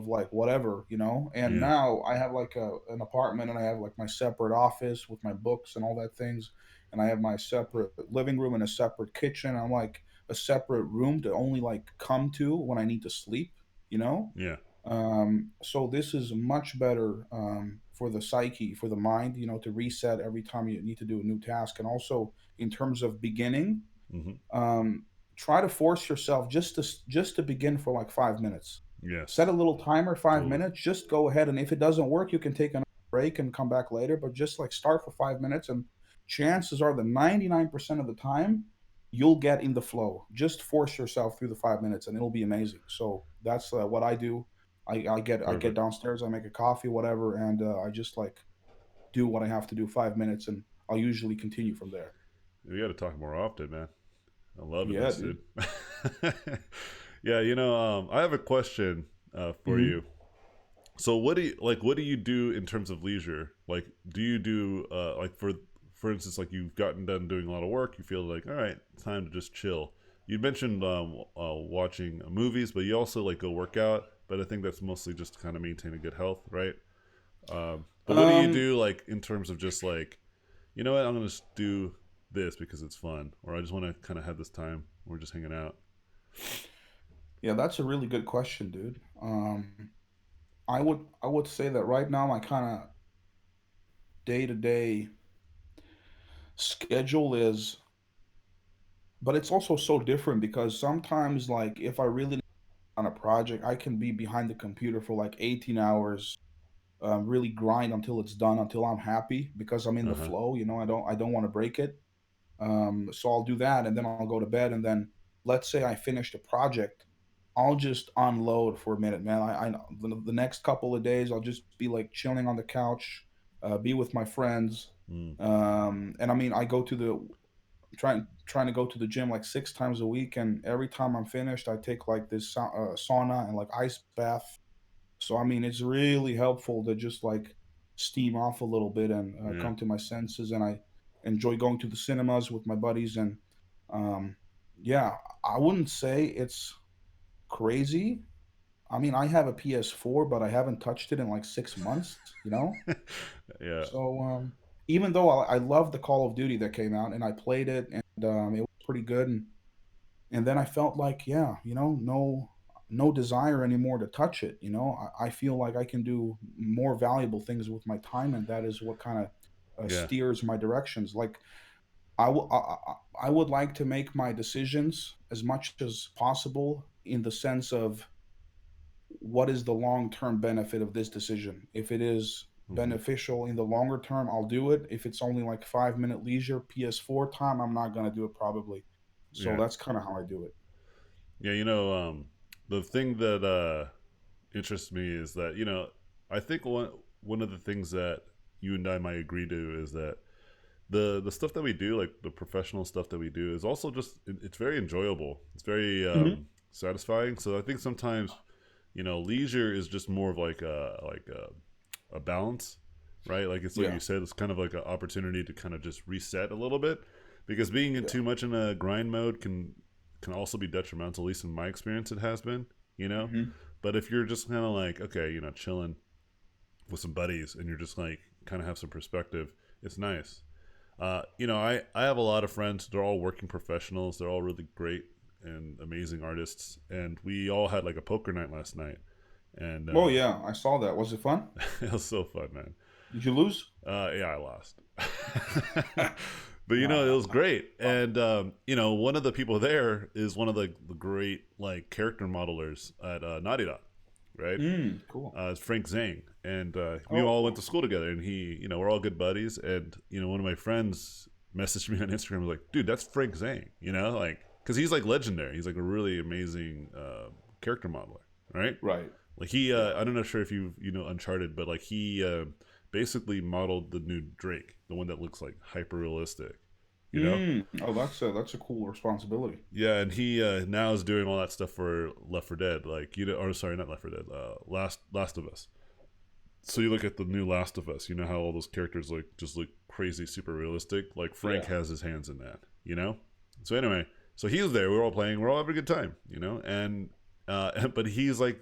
[SPEAKER 2] like whatever, you know. And
[SPEAKER 1] Yeah,
[SPEAKER 2] now I have like an apartment and I have like my separate office with my books and all that things, and I have my separate living room and a separate kitchen. I'm like a separate room to only like come to when I need to sleep, you know.
[SPEAKER 1] yeah,
[SPEAKER 2] So this is much better for the psyche, for the mind, you know, to reset every time you need to do a new task. And also in terms of beginning,
[SPEAKER 1] hmm,
[SPEAKER 2] um, try to force yourself just to begin for like 5 minutes. Set
[SPEAKER 1] yes,
[SPEAKER 2] a little timer, five
[SPEAKER 1] totally.
[SPEAKER 2] minutes. Just go ahead, and if it doesn't work, you can take a break and come back later. But just like start for 5 minutes, and chances are that 99% of the time you'll get in the flow. Just force yourself through the 5 minutes, and it'll be amazing. So that's what I do. I get
[SPEAKER 1] Perfect.
[SPEAKER 2] downstairs, I make a coffee, whatever, and I just like do what I have to do 5 minutes, and I'll usually continue from there.
[SPEAKER 1] We got to talk more often, man. I'm loving
[SPEAKER 2] Yeah,
[SPEAKER 1] this,
[SPEAKER 2] dude.
[SPEAKER 1] dude. Yeah, I have a question for
[SPEAKER 2] Hmm.
[SPEAKER 1] you. So what do you like? What do you do in terms of leisure? Like, do you do like for instance, like you've gotten done doing a lot of work, you feel like all right, time to just chill. You mentioned watching movies, but you also like go work out. But I think that's mostly just to kind of maintain a good health, right? But what do you
[SPEAKER 2] Um,
[SPEAKER 1] do like in terms of just like you know what I'm gonna just do this because it's fun, or I just want to kind of have this time. We're just hanging out.
[SPEAKER 2] yeah, that's a really good question, dude. I would say that right now my kind of day to day schedule is, but it's also so different because sometimes like if I really on a project, I can be behind the computer for like 18 hours, really grind until it's done, until I'm happy because I'm in
[SPEAKER 1] Uh
[SPEAKER 2] the
[SPEAKER 1] huh.
[SPEAKER 2] flow. I don't want to break it. So I'll do that, and then I'll go to bed, and then let's say I finished a project, I'll just unload for a minute, man. I know the next couple of days I'll just be like chilling on the couch, be with my friends,
[SPEAKER 1] Mm,
[SPEAKER 2] and I mean I go to the trying to go to the gym like 6 times a week, and every time I'm finished, I take like this sauna and like ice bath. So I mean, it's really helpful to just like steam off a little bit and
[SPEAKER 1] yeah.
[SPEAKER 2] come to my senses. And I enjoy going to the cinemas with my buddies. And um, yeah, I wouldn't say it's crazy. I mean, I have a PS4, but I haven't touched it in like 6 months.
[SPEAKER 1] Yeah.
[SPEAKER 2] So even though I love the Call of Duty that came out and I played it and it was pretty good, and then I felt like, yeah, no desire anymore to touch it. I feel like I can do more valuable things with my time, and that is what kind of
[SPEAKER 1] Yeah.
[SPEAKER 2] steers my directions. Like I would like to make my decisions as much as possible in the sense of what is the long term benefit of this decision. If it is
[SPEAKER 1] Hmm.
[SPEAKER 2] beneficial in the longer term, I'll do it. If it's only like 5 minute leisure PS4 time, I'm not gonna do it probably. So
[SPEAKER 1] Yeah.
[SPEAKER 2] that's kind of how I do it.
[SPEAKER 1] Yeah. The thing that interests me is that I think one of the things that you and I might agree to is that the stuff that we do, like the professional stuff that we do, is also just it's very enjoyable. It's very satisfying. So I think sometimes leisure is just more of like a balance, right? Like it's like
[SPEAKER 2] Yeah,
[SPEAKER 1] you said, it's kind of like an opportunity to kind of just reset a little bit because being in
[SPEAKER 2] yeah.
[SPEAKER 1] too much in a grind mode can also be detrimental. At least in my experience, it has been. You know,
[SPEAKER 2] Mhm.
[SPEAKER 1] but if you're just kind of like okay, chilling with some buddies and you're just like kind of have some perspective, it's nice. I have a lot of friends. They're all working professionals. They're all really great and amazing artists. And we all had like a poker night last night, and
[SPEAKER 2] Oh yeah, I saw that. Was it fun?
[SPEAKER 1] it was so fun, man.
[SPEAKER 2] Did you lose?
[SPEAKER 1] Yeah, I lost. But it
[SPEAKER 2] Nah.
[SPEAKER 1] was great, and one of the people there is one of the great like character modelers at Naughty Dog, right?
[SPEAKER 2] Cool.
[SPEAKER 1] It's Frank Zhang, and we
[SPEAKER 2] Oh,
[SPEAKER 1] all went
[SPEAKER 2] cool.
[SPEAKER 1] to school together. And we're all good buddies. And one of my friends messaged me on Instagram, was like, "Dude, that's Frank Zhang," like because he's like legendary. He's like a really amazing character modeler, right?
[SPEAKER 2] Right.
[SPEAKER 1] Like he,
[SPEAKER 2] Yeah.
[SPEAKER 1] I don't know sure if you know Uncharted, but like he basically modeled the new Drake, the one that looks like hyper realistic, you know?
[SPEAKER 2] Oh, that's a cool responsibility.
[SPEAKER 1] Yeah, and he now is doing all that stuff for Left 4 Dead, like or sorry, not Left 4 Dead, Last of Us. So you look at the new Last of Us, you know how all those characters just look crazy, super realistic. Like Frank
[SPEAKER 2] Yeah.
[SPEAKER 1] has his hands in that. So anyway, so he was there. We were all playing. We're all having a good time. And but he's like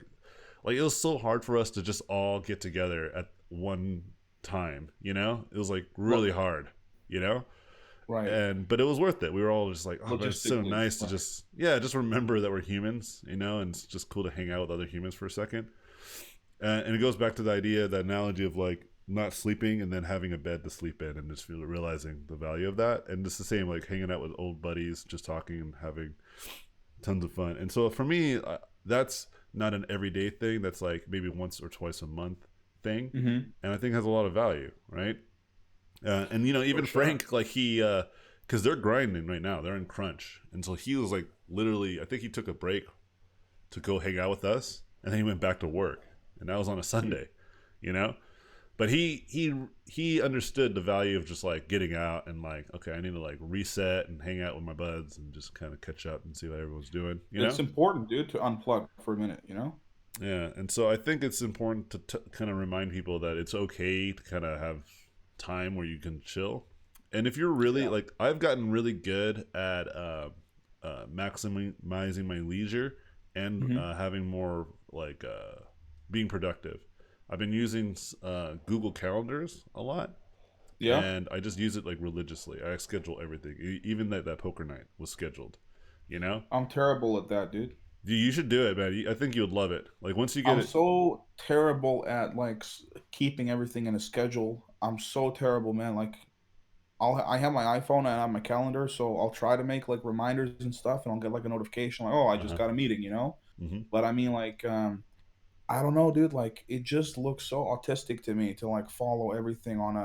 [SPEAKER 1] it was so hard for us to just all get together at one time. It was like really
[SPEAKER 2] Lo-
[SPEAKER 1] hard. You know,
[SPEAKER 2] right.
[SPEAKER 1] and but it was worth it. We were all just like, oh man, it's so
[SPEAKER 2] Logistically.
[SPEAKER 1] nice to
[SPEAKER 2] Right.
[SPEAKER 1] just remember that we're humans. And it's just cool to hang out with other humans for a second. And it goes back to the idea, that analogy of like not sleeping and then having a bed to sleep in, and just realizing the value of that. And it's the same like hanging out with old buddies, just talking and having tons of fun. And so for me, that's not an everyday thing. That's like maybe once or twice a month thing,
[SPEAKER 2] Mm-hmm.
[SPEAKER 1] and I think has a lot of value, right? And
[SPEAKER 2] For
[SPEAKER 1] even
[SPEAKER 2] sure.
[SPEAKER 1] Frank, like because they're grinding right now, they're in crunch, and so he was like literally, I think he took a break to go hang out with us, and then he went back to work. and that was on a Sunday, you know. But he understood the value of just like getting out and like, okay, I need to like reset and hang out with my buds and just kind of catch up and see what everyone's doing, you
[SPEAKER 2] It's
[SPEAKER 1] know.
[SPEAKER 2] important, dude, to unplug for a minute, you know?
[SPEAKER 1] Yeah, and so I think it's important to kind of remind people that it's okay to kind of have time where you can chill. And if you're really
[SPEAKER 2] Yeah.
[SPEAKER 1] like, I've gotten really good at maximizing my leisure and
[SPEAKER 2] Hmm.
[SPEAKER 1] having more like being productive. I've been using Google Calendars a lot,
[SPEAKER 2] Yeah.
[SPEAKER 1] and I just use it like religiously. I schedule everything, even that poker night was scheduled. You know,
[SPEAKER 2] I'm terrible at that, dude.
[SPEAKER 1] you should do it, man. I think you would love it. Like once you get
[SPEAKER 2] I'm
[SPEAKER 1] it,
[SPEAKER 2] so terrible at like keeping everything in a schedule. I'm so terrible, man. Like I have my iPhone and I have my calendar, so I'll try to make like reminders and stuff, and I'll get like a notification like, oh, I just
[SPEAKER 1] uh-huh.
[SPEAKER 2] got a meeting, you know.
[SPEAKER 1] Hmm.
[SPEAKER 2] But I mean, like, I don't know, dude. Like, it just looks so autistic to me to like follow everything on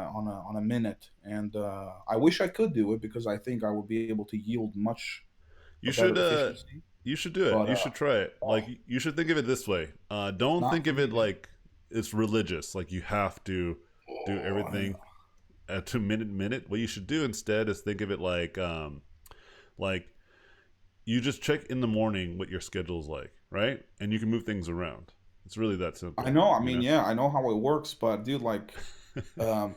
[SPEAKER 2] a minute, and I wish I could do it because I think I would be able to yield much a
[SPEAKER 1] You
[SPEAKER 2] better
[SPEAKER 1] should
[SPEAKER 2] efficiency.
[SPEAKER 1] you should do it.
[SPEAKER 2] But
[SPEAKER 1] You should try it.
[SPEAKER 2] oh,
[SPEAKER 1] Like you should think of it this way.
[SPEAKER 2] it's
[SPEAKER 1] Don't
[SPEAKER 2] not
[SPEAKER 1] think
[SPEAKER 2] for
[SPEAKER 1] of
[SPEAKER 2] me,
[SPEAKER 1] it
[SPEAKER 2] dude.
[SPEAKER 1] like it's religious. Like you have to do
[SPEAKER 2] Oh, I
[SPEAKER 1] everything
[SPEAKER 2] know.
[SPEAKER 1] to minute. What you should do instead is think of it like you just check in the morning what your schedule's like, right? And you can move things around. It's really that
[SPEAKER 2] I
[SPEAKER 1] simple,
[SPEAKER 2] know. I
[SPEAKER 1] you
[SPEAKER 2] mean,
[SPEAKER 1] know.
[SPEAKER 2] yeah, I know how it works, but dude, like, um,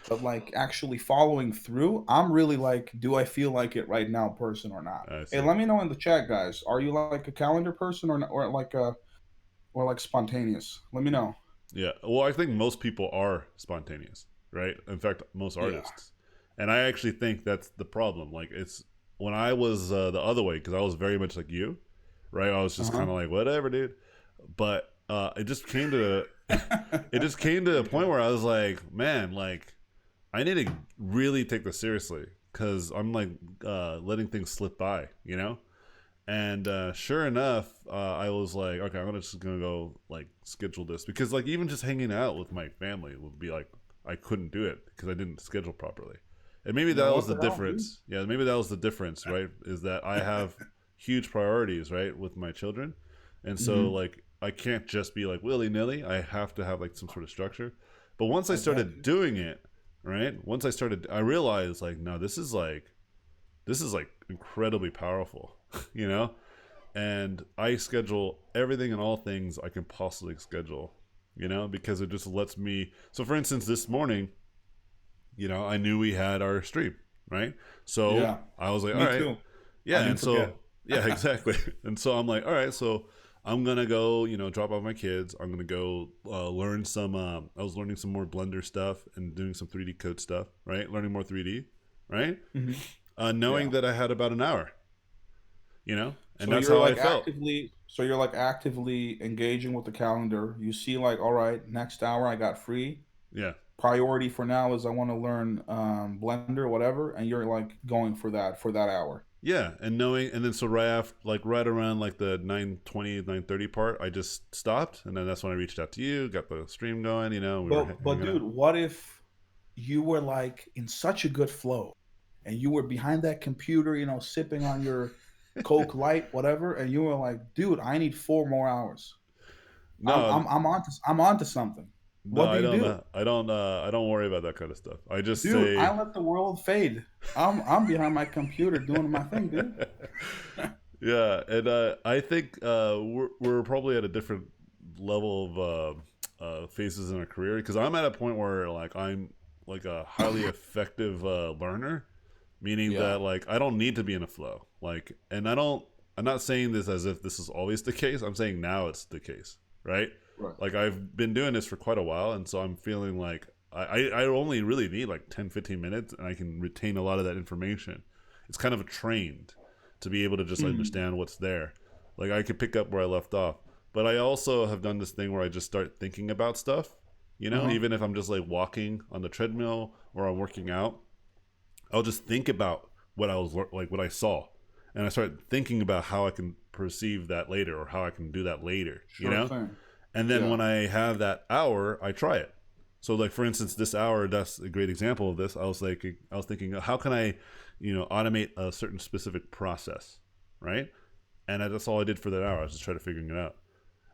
[SPEAKER 2] but like actually following through, I'm really like, do I feel like it right now, person or not?
[SPEAKER 1] I
[SPEAKER 2] Hey,
[SPEAKER 1] see.
[SPEAKER 2] let me know in the chat, guys. Are you like a calendar person or like a or like spontaneous? Let me know.
[SPEAKER 1] Yeah. Well, I think most people are spontaneous, right? In fact, most
[SPEAKER 2] Yeah.
[SPEAKER 1] artists. And I actually think that's the problem. Like, it's when I was the other way, because I was very much like you, right? I was just
[SPEAKER 2] Uh-huh.
[SPEAKER 1] kind of like, whatever, dude. But it just came to, it just came to a
[SPEAKER 2] Yeah.
[SPEAKER 1] point where I was like, man, like, I need to really take this seriously because I'm like letting things slip by, you know? And sure enough, I was like, okay, just gonna go like schedule this because like even just hanging out with my family would be like I couldn't do it because I didn't schedule properly. And maybe
[SPEAKER 2] Yeah,
[SPEAKER 1] that was
[SPEAKER 2] what
[SPEAKER 1] the
[SPEAKER 2] the hell, dude?
[SPEAKER 1] difference. Yeah, maybe that was the difference, right? Is that I have huge priorities, right, with my children, and so
[SPEAKER 2] Mm-hmm.
[SPEAKER 1] like I can't just be like willy nilly. I have to have like some sort of structure. But once I
[SPEAKER 2] I bet,
[SPEAKER 1] started
[SPEAKER 2] dude.
[SPEAKER 1] doing it, right? I realized like no, this is like incredibly powerful, you know? And I schedule everything and all things I can possibly schedule, you know, because it just lets me. So, for instance, this morning, you know, I knew we had our stream, right? So
[SPEAKER 2] Yeah.
[SPEAKER 1] I was like, all
[SPEAKER 2] Me
[SPEAKER 1] right,
[SPEAKER 2] too. I
[SPEAKER 1] yeah.
[SPEAKER 2] didn't
[SPEAKER 1] And so,
[SPEAKER 2] forget.
[SPEAKER 1] yeah, exactly. And so I'm like, all right, so I'm gonna go, you know, drop off my kids. I'm gonna go learn some. I was learning some more Blender stuff and doing some 3D code stuff, right? Learning more 3D, right?
[SPEAKER 2] Hmm.
[SPEAKER 1] Knowing
[SPEAKER 2] Yeah.
[SPEAKER 1] that I had about an hour, you know, and
[SPEAKER 2] So
[SPEAKER 1] that's
[SPEAKER 2] you're
[SPEAKER 1] how I
[SPEAKER 2] like
[SPEAKER 1] felt.
[SPEAKER 2] actively engaging with the calendar. You see, like, all right, next hour I got free.
[SPEAKER 1] Yeah.
[SPEAKER 2] Priority for now is I want to learn Blender, whatever, and you're like going for that hour.
[SPEAKER 1] Yeah, and knowing, and then so right after, like right around like the 9:20, 9:30 part, I just stopped, and then that's when I reached out to you, got the stream going, you know, we were
[SPEAKER 2] But
[SPEAKER 1] hanging out.
[SPEAKER 2] dude, what if you were like in such a good flow, and you were behind that computer, you know, sipping on your Coke Light, whatever, and you were like, dude, I need 4 more hours.
[SPEAKER 1] No,
[SPEAKER 2] I'm onto something.
[SPEAKER 1] no,
[SPEAKER 2] What do you do?
[SPEAKER 1] I don't worry about that kind of stuff. I just
[SPEAKER 2] Dude,
[SPEAKER 1] say,
[SPEAKER 2] I let the world fade. I'm behind my computer doing my thing, dude.
[SPEAKER 1] yeah, and I think we're probably at a different level of phases in our career because I'm at a point where like I'm like a highly effective learner, meaning
[SPEAKER 2] Yeah,
[SPEAKER 1] that like I don't need to be in a flow. Like, and I don't. I'm not saying this as if this is always the case. I'm saying now it's the case, right?
[SPEAKER 2] right.
[SPEAKER 1] Like I've been doing this for quite a while, and so I'm feeling like I only really need like 10, 15 minutes, and I can retain a lot of that information. It's kind of trained to be able to just
[SPEAKER 2] Mhm.
[SPEAKER 1] understand what's there. Like I could pick up where I left off, but I also have done this thing where I just start thinking about stuff. You know,
[SPEAKER 2] Uh-huh.
[SPEAKER 1] even if I'm just like walking on the treadmill or I'm working out, I'll just think about what I was like, what I saw, and I start thinking about how I can perceive that later or how I can do that later. You
[SPEAKER 2] Sure
[SPEAKER 1] know,
[SPEAKER 2] thing.
[SPEAKER 1] and then
[SPEAKER 2] Yeah.
[SPEAKER 1] when I have that hour, I try it. So like for instance, this hour, that's a great example of this. I was thinking, how can I, you know, automate a certain specific process, right? And that's all I did for that hour. I was just trying to figuring it out.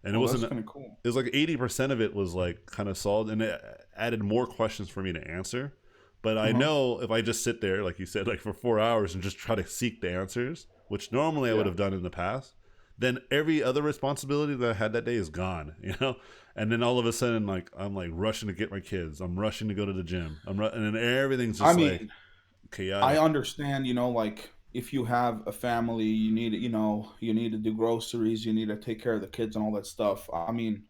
[SPEAKER 1] and it
[SPEAKER 2] Oh,
[SPEAKER 1] wasn't.
[SPEAKER 2] that's
[SPEAKER 1] It
[SPEAKER 2] kind of cool.
[SPEAKER 1] was like 80% of it was like kind of solved, and it added more questions for me to answer. But I
[SPEAKER 2] Uh-huh.
[SPEAKER 1] know if I just sit there, like you said, like for 4 hours and just try to seek the answers, which normally I would
[SPEAKER 2] Yeah.
[SPEAKER 1] have done in the past, then every other responsibility that I had that day is gone, you know? And then all of a sudden, like, I'm like rushing to get my kids. I'm rushing to go to the gym. And then everything's
[SPEAKER 2] I
[SPEAKER 1] just like
[SPEAKER 2] mean, I
[SPEAKER 1] chaotic.
[SPEAKER 2] understand, like if you have a family, you need to do groceries, you need to take care of the kids and all that stuff. I mean,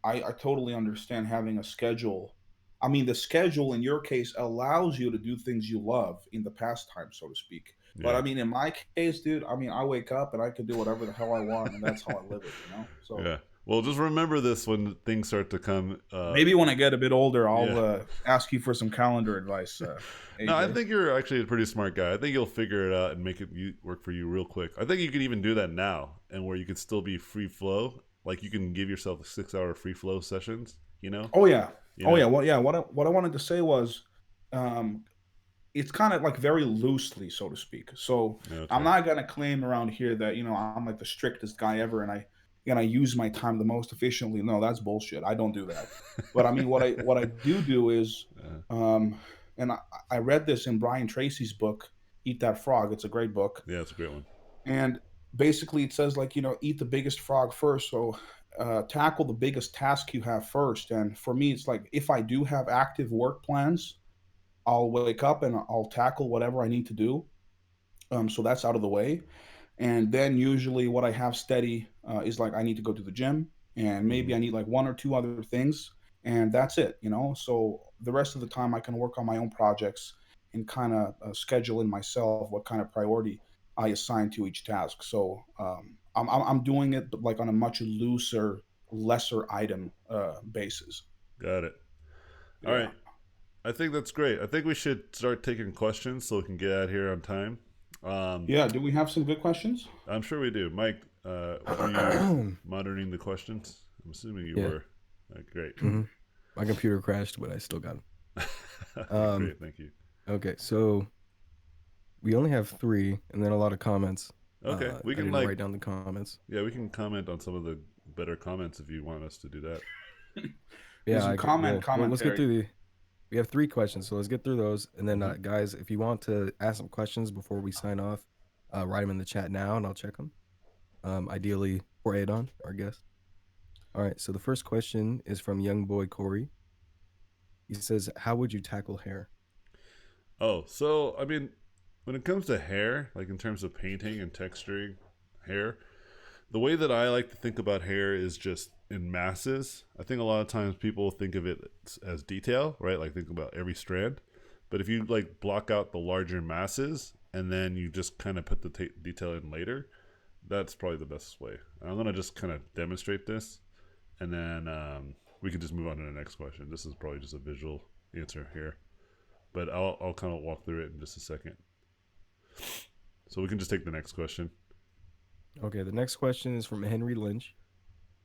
[SPEAKER 2] I totally understand having a schedule. I mean, the schedule in your case allows you to do things you love in the pastime, so to speak. But
[SPEAKER 1] Yeah.
[SPEAKER 2] I mean, in my case, dude, I mean, I wake up and I can do whatever the hell I want, and that's how I live it. So
[SPEAKER 1] Yeah. Well, just remember this when things start to come.
[SPEAKER 2] maybe when I get a bit older, I'll
[SPEAKER 1] Yeah.
[SPEAKER 2] ask you for some calendar advice,
[SPEAKER 1] No, I
[SPEAKER 2] AJ.
[SPEAKER 1] think you're actually a pretty smart guy. I think you'll figure it out and make it work for you real quick. I think you can even do that now, and where you could still be free flow. Like you can give yourself 6 hour free flow sessions. You know.
[SPEAKER 2] Oh yeah.
[SPEAKER 1] You
[SPEAKER 2] Oh
[SPEAKER 1] know.
[SPEAKER 2] yeah. Well, yeah. What I wanted to say was, um, it's kind of like very loosely, so to speak. So I'm
[SPEAKER 1] Okay.
[SPEAKER 2] not gonna claim around here that I'm like the strictest guy ever, and I use my time the most efficiently. No, that's bullshit. I don't do that. But I mean, what I do is,
[SPEAKER 1] Uh,
[SPEAKER 2] um, and I read this in Brian Tracy's book, Eat That Frog. It's a great book,
[SPEAKER 1] yeah, it's a great one.
[SPEAKER 2] and basically it says like eat the biggest frog first. So tackle the biggest task you have first. And for me, it's like if I do have active work plans, I'll wake up and I'll tackle whatever I need to do. So that's out of the way. And then usually what I have steady is like I need to go to the gym, and
[SPEAKER 1] Hmm.
[SPEAKER 2] maybe I need like one or two other things, and that's it. So the rest of the time I can work on my own projects and kind of schedule in myself what kind of priority I assign to each task. So I'm doing it but like on a much looser, lesser item basis.
[SPEAKER 1] Got it. All
[SPEAKER 2] Yeah.
[SPEAKER 1] right. I think that's great. I think we should start taking questions so we can get out of here on time. Um,
[SPEAKER 2] Yeah. Do we have some good questions?
[SPEAKER 1] I'm sure we do. Mike, were you monitoring the questions? I'm assuming you
[SPEAKER 3] Yeah.
[SPEAKER 1] were. Great.
[SPEAKER 3] hmm My computer crashed, but I still got
[SPEAKER 1] Okay,
[SPEAKER 3] them.
[SPEAKER 1] great. Thank you.
[SPEAKER 3] Okay, so we only have three, and then a lot of comments.
[SPEAKER 1] Okay, we
[SPEAKER 3] I
[SPEAKER 1] can
[SPEAKER 3] didn't
[SPEAKER 1] like,
[SPEAKER 3] write down the comments.
[SPEAKER 1] yeah, we can comment on some of the better comments if you want us to do that.
[SPEAKER 2] Do
[SPEAKER 3] Yeah,
[SPEAKER 2] some comment
[SPEAKER 3] well, let's get
[SPEAKER 2] commentary.
[SPEAKER 3] through the. We have three questions, so let's get through those, and then
[SPEAKER 1] Hmm.
[SPEAKER 3] guys, if you want to ask some questions before we sign off, write them in the chat now, and I'll check them. Ideally for Edon, our guest. All right, so the first question is from young boy Corey. He says, "How would you tackle hair?"
[SPEAKER 1] Oh, so I mean, when it comes to hair, like in terms of painting and texturing hair, the way that I like to think about hair is just in masses. I think a lot of times people think of it as detail, right? Like think about every strand. But if you like block out the larger masses and then you just kind of put the detail in later, that's probably the best way. I'm gonna just kind of demonstrate this, and then we can just move on to the next question. This is probably just a visual answer here, but I'll kind of walk through it in just a second. So we can just take the next question.
[SPEAKER 3] Okay, the next question is from Henry Lynch.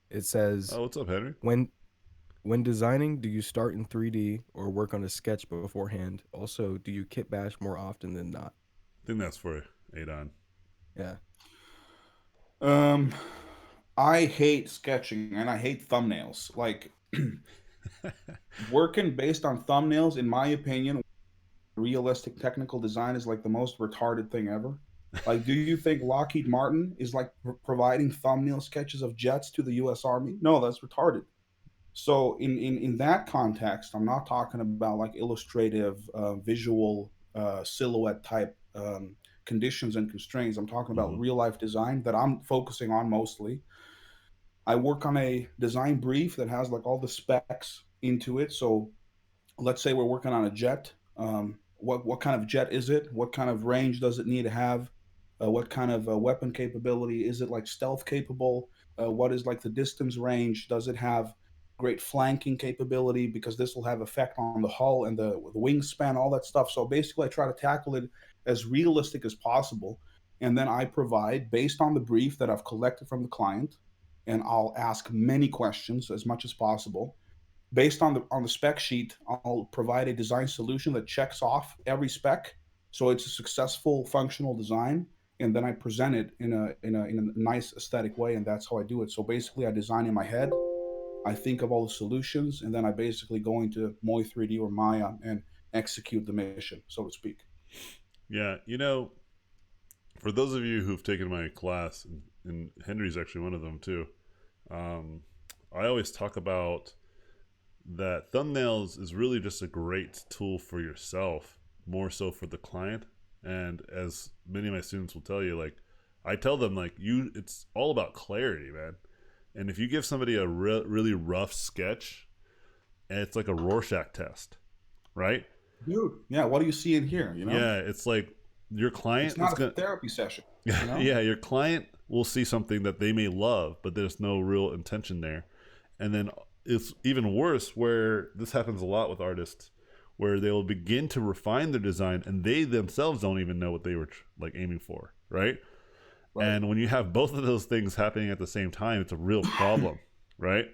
[SPEAKER 3] It says,
[SPEAKER 1] Oh, what's up, Henry?
[SPEAKER 3] "When designing, do you start in 3D or work on a sketch beforehand? Also, do you kit bash more often than not?"
[SPEAKER 1] I think that's for Adon.
[SPEAKER 3] Yeah.
[SPEAKER 2] Um, I hate sketching and I hate thumbnails. Like working based on thumbnails, in my opinion, realistic technical design is like the most retarded thing ever. Like, do you think Lockheed Martin is like providing thumbnail sketches of jets to the U.S. Army? No, that's retarded. So, in that context, I'm not talking about like illustrative, visual, silhouette type conditions and constraints. I'm talking about
[SPEAKER 1] Hmm.
[SPEAKER 2] real life design that I'm focusing on mostly. I work on a design brief that has like all the specs into it. So let's say we're working on a jet. What kind of jet is it? What kind of range does it need to have? What kind of weapon capability is it? Like stealth capable? What is like the distance range? Does it have great flanking capability? Because this will have effect on the hull and the wingspan, all that stuff. So basically, I try to tackle it as realistic as possible, and then I provide based on the brief that I've collected from the client, and I'll ask many questions as much as possible based on the spec sheet. I'll provide a design solution that checks off every spec, so it's a successful functional design. and then I present it in a nice aesthetic way, and that's how I do it. So basically, I design in my head, I think of all the solutions, and then I basically go into Moi 3D or Maya and execute the mission, so to speak.
[SPEAKER 1] Yeah, for those of you who've taken my class, and Henry's actually one of them too, um, I always talk about that thumbnails is really just a great tool for yourself, more so for the client. And as many of my students will tell you, like I tell them, like it's all about clarity, man. And if you give somebody a really rough sketch, and it's like a Rorschach test, right?
[SPEAKER 2] Dude, yeah, what do you see in here?
[SPEAKER 1] Yeah, it's like your
[SPEAKER 2] It's
[SPEAKER 1] client is
[SPEAKER 2] not a
[SPEAKER 1] gonna,
[SPEAKER 2] therapy session, you know?
[SPEAKER 1] yeah, your client will see something that they may love, but there's no real intention there. And then it's even worse where this happens a lot with artists, where they will begin to refine their design and they themselves don't even know what they were like aiming for, right?
[SPEAKER 2] Right.
[SPEAKER 1] And when you have both of those things happening at the same time, it's a real problem, right?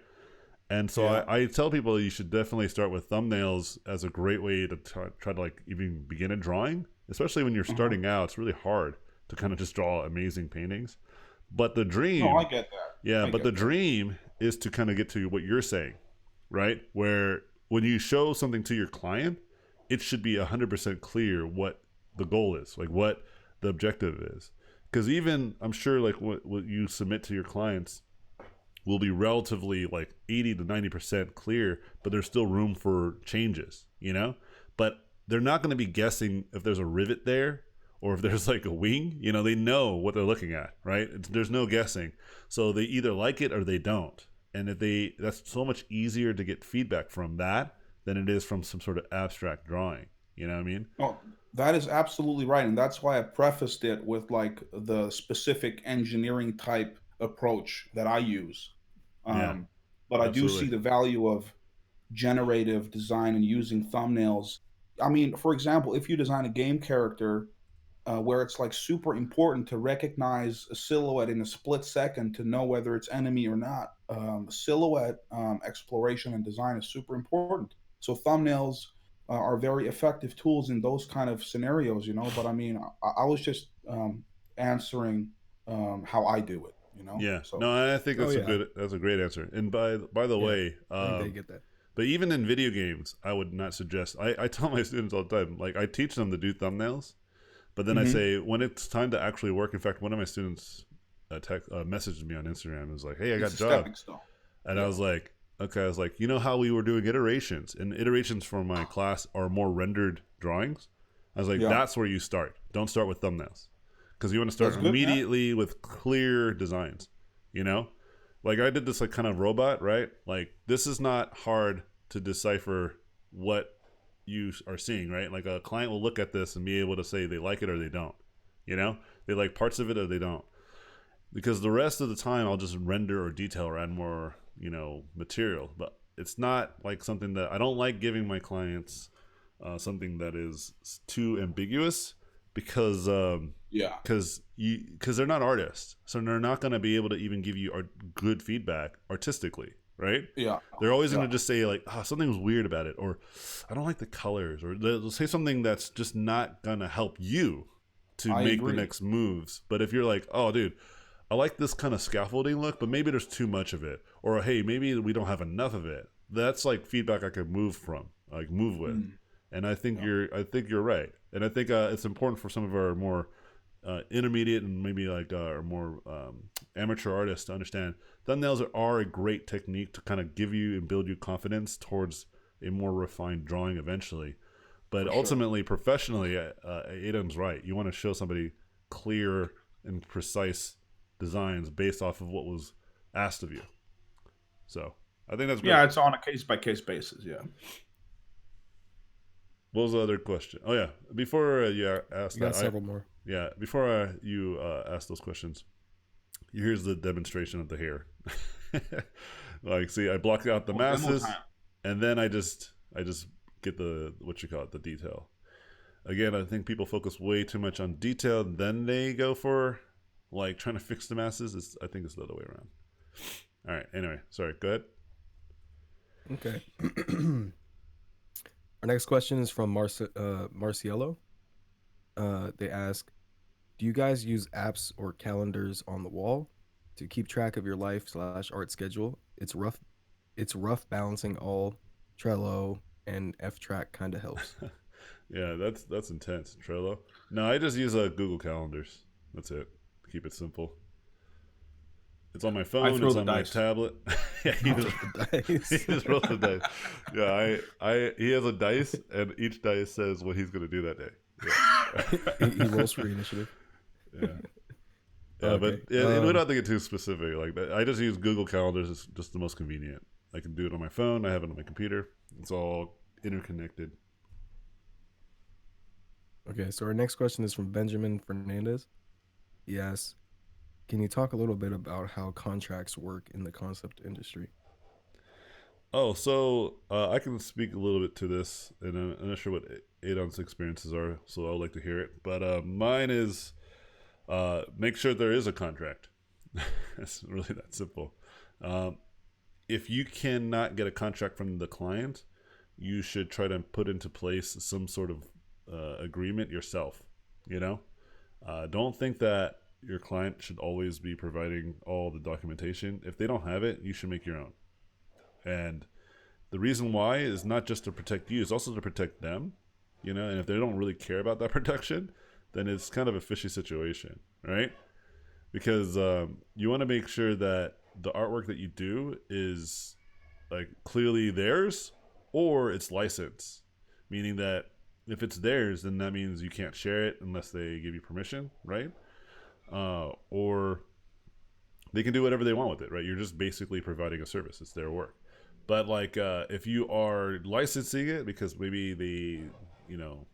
[SPEAKER 1] And so
[SPEAKER 2] Yeah.
[SPEAKER 1] I tell people you should definitely start with thumbnails as a great way to try to like even begin a drawing, especially when you're
[SPEAKER 2] Uh-huh.
[SPEAKER 1] starting out. It's really hard to kind of just draw amazing paintings. But the
[SPEAKER 2] No, I
[SPEAKER 1] dream,
[SPEAKER 2] get that.
[SPEAKER 1] yeah,
[SPEAKER 2] I
[SPEAKER 1] but the
[SPEAKER 2] get that.
[SPEAKER 1] dream is to kind of get to what you're saying, right? Where when you show something to your client, it should be 100% clear what the goal is, like what the objective is. Because even I'm sure, like what you submit to your clients will be relatively like 80 to 90% clear, but there's still room for changes. But they're not going to be guessing if there's a rivet there or if there's like a wing. They know what they're looking at, right? There's no guessing. So they either like it or they don't. And that's so much easier to get feedback from that than it is from some sort of abstract drawing. You know what I mean?
[SPEAKER 2] Oh, that is absolutely right, and that's why I prefaced it with like the specific engineering type approach that I use.
[SPEAKER 1] Yeah,
[SPEAKER 2] Um, but I do
[SPEAKER 1] absolutely.
[SPEAKER 2] see the value of generative design and using thumbnails. I mean, for example, if you design a game character where it's like super important to recognize a silhouette in a split second to know whether it's enemy or not. Silhouette exploration and design is super important. So thumbnails are very effective tools in those kind of scenarios. But I mean, I was just answering how I do it.
[SPEAKER 1] Yeah.
[SPEAKER 2] So
[SPEAKER 1] No, I think
[SPEAKER 3] Oh yeah,
[SPEAKER 1] that's a great answer. And by the
[SPEAKER 3] yeah.
[SPEAKER 1] way,
[SPEAKER 3] I think they get that.
[SPEAKER 1] but even in video games, I would not suggest. I tell my students all the time, like I teach them to do thumbnails, but then I
[SPEAKER 2] hmm
[SPEAKER 1] say when it's time to actually work. In fact, one of my students messaged me on Instagram and was like, "Hey, I got
[SPEAKER 2] it's
[SPEAKER 1] a
[SPEAKER 2] a
[SPEAKER 1] job,"
[SPEAKER 2] stepping stone.
[SPEAKER 1] and I
[SPEAKER 2] Yeah.
[SPEAKER 1] was like, "Okay." I was like, how we were doing iterations, and iterations for my class are more rendered drawings. I was like,
[SPEAKER 2] Yeah.
[SPEAKER 1] that's where you start. Don't start with thumbnails because you want to start
[SPEAKER 2] That's good, man.
[SPEAKER 1] immediately with clear designs. You know, like I did this like kind of robot, right? Like this is not hard to decipher what you are seeing, right? Like a client will look at this and be able to say they like it or they don't. You know, they like parts of it or they don't. Because the rest of the time I'll just render or detail or add more, material. But it's not like something that I don't like giving my clients something that is too ambiguous because
[SPEAKER 2] Yeah.
[SPEAKER 1] because they're not artists, so they're not going to be able to even give you good feedback artistically, right?
[SPEAKER 2] Yeah.
[SPEAKER 1] They're always going
[SPEAKER 2] Yeah.
[SPEAKER 1] to just say like, something was weird about it, or I don't like the colors, or they'll say something that's just not going to help you to
[SPEAKER 2] I
[SPEAKER 1] make the
[SPEAKER 2] agree.
[SPEAKER 1] next moves. But if you're like, oh dude, I like this kind of scaffolding look, but maybe there's too much of it, or hey, maybe we don't have enough of it, that's like feedback I could move with.
[SPEAKER 2] Mm.
[SPEAKER 1] And
[SPEAKER 2] Yeah.
[SPEAKER 1] I think you're right, and I think it's important for some of our more intermediate and maybe like our more amateur artists to understand thumbnails are a great technique to kind of give you and build you confidence towards a more refined drawing eventually. But
[SPEAKER 2] For sure.
[SPEAKER 1] ultimately, professionally, Adam's right. You want to show somebody clear and precise designs based off of what was asked of you. So I think that's great.
[SPEAKER 2] Yeah, it's on a case by case basis. Yeah.
[SPEAKER 1] What was the other question? Oh yeah, before you asked
[SPEAKER 3] We got
[SPEAKER 1] that,
[SPEAKER 3] several more.
[SPEAKER 1] before you ask those questions, here's the demonstration of the hair. Like, see, I block out the
[SPEAKER 2] Oh, demo
[SPEAKER 1] masses,
[SPEAKER 2] time.
[SPEAKER 1] and then I just get the what you call it, the detail. Again, I think people focus way too much on detail, then they go for like trying to fix the masses. I think it's the other way around. All right. Anyway, sorry. Go ahead.
[SPEAKER 3] Okay. Our next question is from Marciello. They ask, Do you guys use apps or calendars on the wall to keep track of your life slash art schedule? It's rough balancing all. Trello and F Track kind of helps.
[SPEAKER 1] Yeah, that's intense. Trello. No, I just use Google Calendars. That's it. Keep it simple. It's on my
[SPEAKER 2] I
[SPEAKER 1] phone.
[SPEAKER 2] throw
[SPEAKER 1] It's
[SPEAKER 2] the
[SPEAKER 1] on my
[SPEAKER 2] dice.
[SPEAKER 1] tablet. Yeah, he
[SPEAKER 3] Roll
[SPEAKER 1] just
[SPEAKER 3] the
[SPEAKER 1] he
[SPEAKER 3] dice.
[SPEAKER 1] just rolls the dice. Yeah, he has a dice, and each dice says what he's gonna do that day.
[SPEAKER 3] He
[SPEAKER 1] Yeah,
[SPEAKER 3] rolls for initiative.
[SPEAKER 1] yeah, yeah. But
[SPEAKER 3] Okay.
[SPEAKER 1] we don't have to get too specific. Like that. I just use Google Calendars. It's just the most convenient. I can do it on my phone. I have it on my computer. It's all interconnected.
[SPEAKER 3] Okay, so our next question is from Benjamin Fernandez. He asks, can you talk a little bit about how contracts work in the concept industry?
[SPEAKER 1] Oh, so I can speak a little bit to this, and I'm not sure what Adon's experiences are, so I would like to hear it. But mine is make sure there is a contract. It's really that simple. Um, if you cannot get a contract from the client, you should try to put into place some sort of agreement yourself. You know, don't think that your client should always be providing all the documentation. If they don't have it, you should make your own. And the reason why is not just to protect you, it's also to protect them. You know, and if they don't really care about that protection, then it's kind of a fishy situation, right? Because you want to make sure that the artwork that you do is like clearly theirs or it's licensed, meaning that if it's theirs, then that means you can't share it unless they give you permission, right? Or they can do whatever they want with it, right? You're just basically providing a service. It's their work. But like, if you are licensing it because maybe they, you know,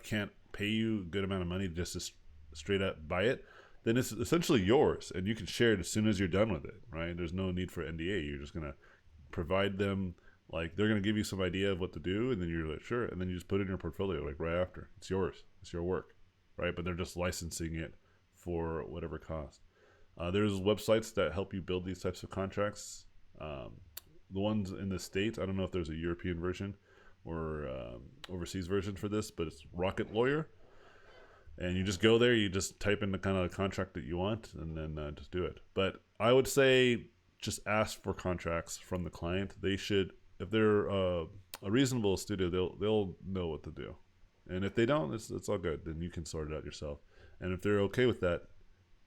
[SPEAKER 1] can't pay you a good amount of money just to straight up buy it, then it's essentially yours, and you can share it as soon as you're done with it, right? There's no need for NDA. You're just gonna provide them, like they're gonna give you some idea of what to do, and then you're like, sure, and then you just put it in your portfolio like right after. It's yours. It's your work, right? But they're just licensing it for whatever cost. There's websites that help you build these types of contracts. Um, the ones in the States, I don't know if there's a European version or overseas version for this, but it's Rocket Lawyer. And you just go there, you just type in the kind of contract that you want, and then just do it. But I would say just ask for contracts from the client. They should, if they're a reasonable studio, they'll know what to do. And if they don't, it's all good. Then you can sort it out yourself. And if they're okay with that,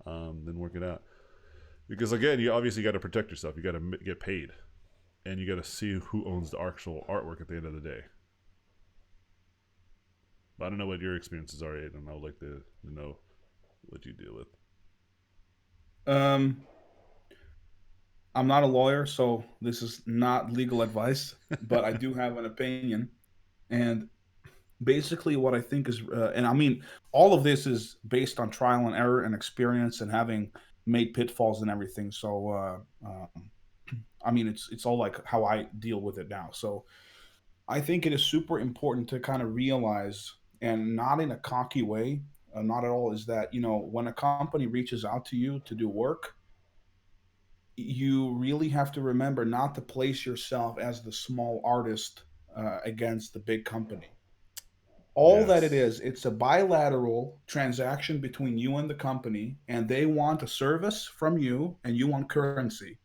[SPEAKER 1] then work it out. Because again, you obviously got to protect yourself. You got to get paid, and you got to see who owns the actual artwork at the end of the day. But I don't know what your experiences are, Aiden. I would like to know what you deal with.
[SPEAKER 2] Um, I'm not a lawyer, so this is not legal advice, but I do have an opinion. And basically, what I think is, and I mean, all of this is based on trial and error and experience and having made pitfalls and everything. So, I mean, it's all like how I deal with it now. So, I think it is super important to kind of realize, and not in a cocky way, not at all, is that, when a company reaches out to you to do work, you really have to remember not to place yourself as the small artist against the big company. All that it
[SPEAKER 1] Yes.
[SPEAKER 2] is, it's a bilateral transaction between you and the company, and they want a service from you, and you want currency.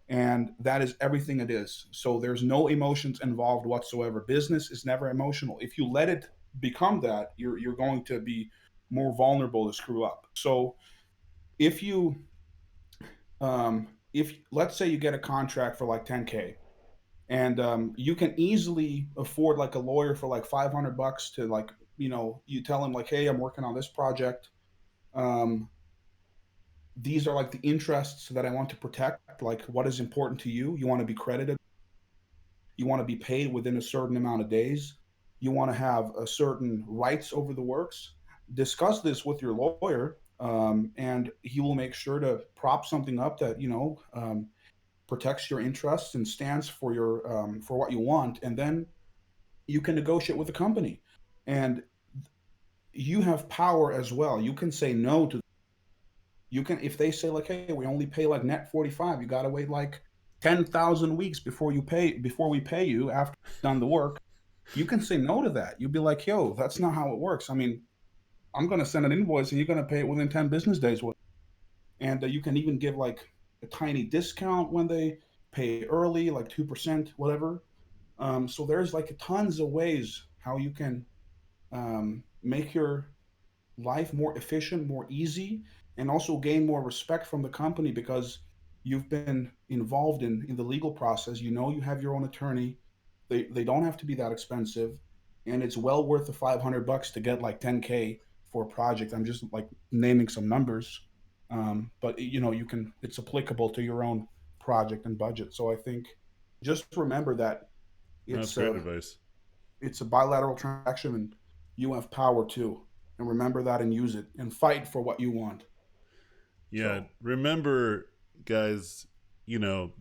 [SPEAKER 2] And that is everything it is. So there's no emotions involved whatsoever. Business is never emotional. If you let it become that, you're going to be more vulnerable to screw up. So if you if let's say you get a contract for like 10K, and you can easily afford like a lawyer for like $500 to, like, you tell him like, hey, I'm working on this project. um, these are like the interests that I want to protect, like what is important to you. You want to be credited, you want to be paid within a certain amount of days, you want to have a certain rights over the works. Discuss this with your lawyer, and he will make sure to prop something up that, protects your interests and stands for your for what you want, and then you can negotiate with the company. And you have power as well. You can say no to, you can, if they say like, hey, we only pay like net 45, you got to wait like 10,000 weeks before we pay you after you've done the work. You can say no to that. You'd be like, yo, that's not how it works. I mean, I'm going to send an invoice and you're going to pay it within 10 business days. And you can even give like a tiny discount when they pay early, like 2%, whatever. So there's like tons of ways how you can make your life more efficient, more easy, and also gain more respect from the company because you've been involved in the legal process. You know, you have your own attorney. They don't have to be that expensive, and it's well worth the $500 to get like 10K for a project. I'm just like naming some numbers, but you know, you can. It's applicable to your own project and budget. So I think just remember that
[SPEAKER 1] That's
[SPEAKER 2] it's
[SPEAKER 1] great
[SPEAKER 2] a
[SPEAKER 1] advice.
[SPEAKER 2] it's a bilateral transaction, and you have power too. And remember that and use it and fight for what you want.
[SPEAKER 1] Yeah,
[SPEAKER 2] So
[SPEAKER 1] remember, guys, you know,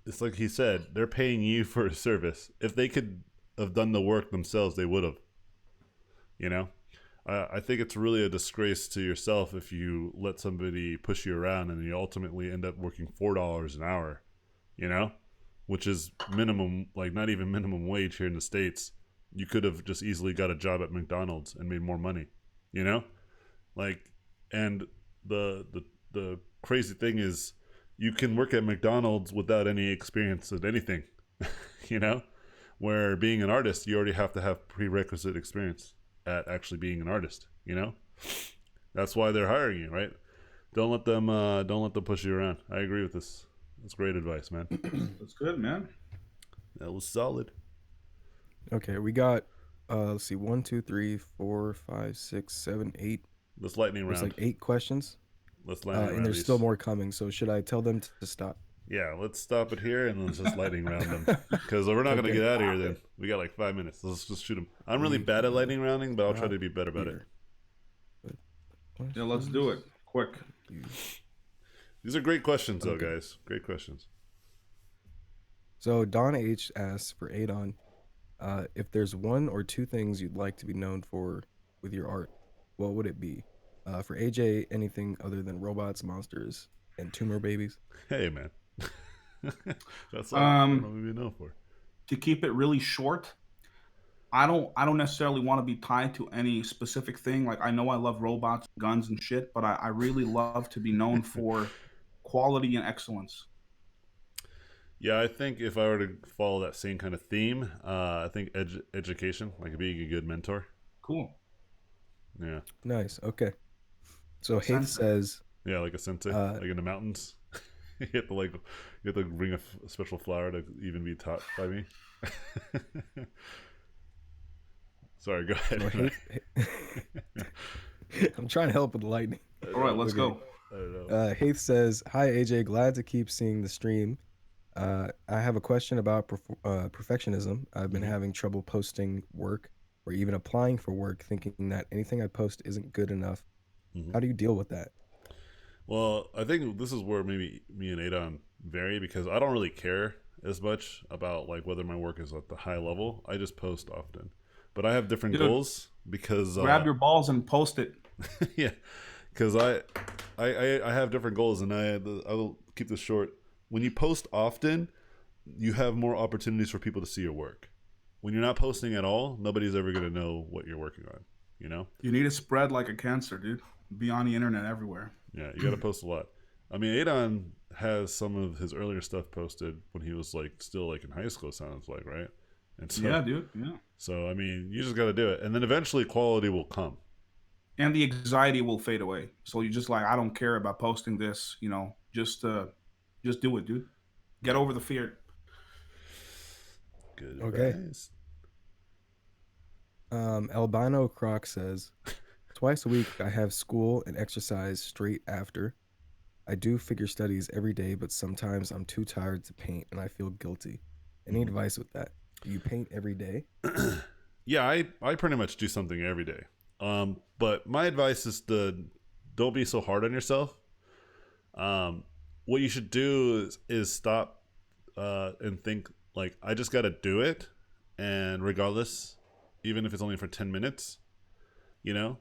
[SPEAKER 1] it's like he said, they're paying you for a service. If they could have done the work themselves, they would have, you know? I think it's really a disgrace to yourself if you let somebody push you around and you ultimately end up working $4 an hour, you know? Which is minimum, like not even minimum wage here in the States. You could have just easily got a job at McDonald's and made more money, you know? Like, and the crazy thing is, you can work at McDonald's without any experience at anything, you know. Where being an artist, you already have to have prerequisite experience at actually being an artist, you know. That's why they're hiring you, right? Don't let them push you around. I agree with this. That's great advice, man.
[SPEAKER 2] that's good, man.
[SPEAKER 1] That was solid.
[SPEAKER 3] Okay, we got let's see, 1, 2, 3, 4, 5, 6, 7, 8.
[SPEAKER 1] Let's lightning
[SPEAKER 3] There's
[SPEAKER 1] round.
[SPEAKER 3] like 8 questions.
[SPEAKER 1] Let's lightning
[SPEAKER 3] And
[SPEAKER 1] round
[SPEAKER 3] there's
[SPEAKER 1] these.
[SPEAKER 3] still more coming. So should I tell them to stop?
[SPEAKER 1] Yeah, let's stop it here and let's just lightning round them because we're not gonna
[SPEAKER 3] Okay.
[SPEAKER 1] get out of here. Then we got like 5 minutes. Let's just shoot them. I'm really bad at lightning rounding, but I'll try to be better about it.
[SPEAKER 2] Yeah, let's do it quick.
[SPEAKER 1] These are great questions, though,
[SPEAKER 3] Okay.
[SPEAKER 1] guys. Great questions.
[SPEAKER 3] So Don H asks for Adon, if there's one or two things you'd like to be known for with your art, what would it be? For AJ, anything other than robots, monsters, and tumor babies?
[SPEAKER 1] Hey, man. That's all I'm
[SPEAKER 2] Um,
[SPEAKER 1] gonna be known for.
[SPEAKER 2] to keep it really short, I don't necessarily want to be tied to any specific thing. Like I know I love robots, guns, and shit, but I really love to be known for quality and excellence.
[SPEAKER 1] Yeah, I think if I were to follow that same kind of theme, I think education, like being a good mentor.
[SPEAKER 2] Cool.
[SPEAKER 1] Yeah,
[SPEAKER 3] Nice. Okay. So
[SPEAKER 2] A
[SPEAKER 3] Haith
[SPEAKER 2] sensei.
[SPEAKER 3] says,
[SPEAKER 1] yeah, like a sensei,
[SPEAKER 3] uh,
[SPEAKER 1] like in the mountains. You have to bring a special flower to even be taught by me. Sorry, go ahead.
[SPEAKER 3] so I'm trying to help with the lightning.
[SPEAKER 2] All right, let's
[SPEAKER 3] Okay.
[SPEAKER 2] go.
[SPEAKER 1] I don't know.
[SPEAKER 3] Haith says, "Hi AJ, glad to keep seeing the stream. I have a question about perfectionism. I've been
[SPEAKER 1] Mhm.
[SPEAKER 3] having trouble posting work or even applying for work, thinking that anything I post isn't good enough.
[SPEAKER 1] Mhm.
[SPEAKER 3] How do you deal with that?"
[SPEAKER 1] Well, I think this is where maybe me and Adon vary because I don't really care as much about like whether my work is at the high level. I just post often, but I have different
[SPEAKER 2] Dude,
[SPEAKER 1] goals because
[SPEAKER 2] grab your balls and post it.
[SPEAKER 1] yeah, because I have different goals and I will keep this short. When you post often, you have more opportunities for people to see your work. When you're not posting at all, nobody's ever going to know what you're working on. You know?
[SPEAKER 2] You need to spread like a cancer, dude. Be on the internet everywhere.
[SPEAKER 1] Yeah, you got to post a lot. I mean, Adon has some of his earlier stuff posted when he was like still like in high school. Sounds like, right? And so,
[SPEAKER 2] Yeah, dude. Yeah.
[SPEAKER 1] so I mean, you just got to do it, and then eventually quality will come.
[SPEAKER 2] And the anxiety will fade away. So you just like, I don't care about posting this. Just do it, dude. Get over the fear.
[SPEAKER 1] Good
[SPEAKER 3] Okay.
[SPEAKER 1] advice.
[SPEAKER 3] Albino Croc says, "Twice a week I have school and exercise straight after. I do figure studies every day, but sometimes I'm too tired to paint and I feel guilty. Any
[SPEAKER 1] Mhm.
[SPEAKER 3] advice with that? Do you paint every day?"
[SPEAKER 1] Yeah, I pretty much do something every day. But my advice is to don't be so hard on yourself. What you should do is stop and think like I just got to do it, and regardless, even if it's only for 10 minutes, you know,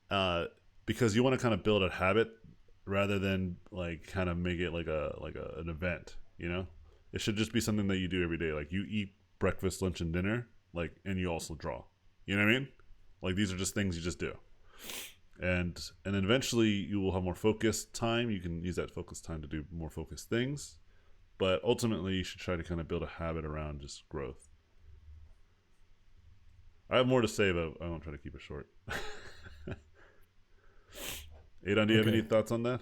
[SPEAKER 1] uh, because you want to kind of build a habit rather than like kind of make it like an event. You know, it should just be something that you do every day. Like you eat breakfast, lunch, and dinner, like, and you also draw. You know what I mean? Like these are just things you just do. and then eventually you will have more focused time. You can use that focused time to do more focused things, but ultimately you should try to kind of build a habit around just growth. I have more to say, but I won't try to keep it short. Adon, do you have any
[SPEAKER 3] Okay.
[SPEAKER 1] thoughts on that?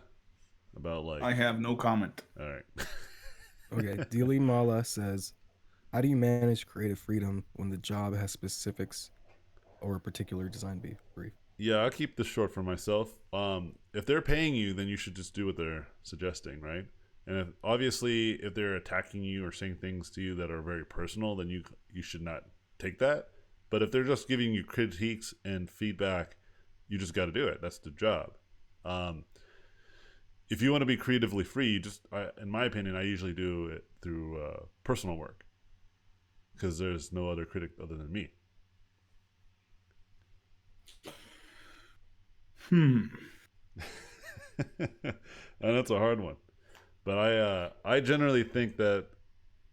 [SPEAKER 1] About like,
[SPEAKER 2] I have no comment.
[SPEAKER 1] all right.
[SPEAKER 3] Okay. Dili Mala says, how do you manage creative freedom when the job has specifics or a particular design brief?
[SPEAKER 1] Yeah, I'll keep this short for myself. If they're paying you, then you should just do what they're suggesting, right? And obviously, if they're attacking you or saying things to you that are very personal, then you should not take that. But if they're just giving you critiques and feedback, you just got to do it. That's the job. Um, if you want to be creatively free, in my opinion, I usually do it through personal work because there's no other critic other than me. And that's a hard one. But I generally think that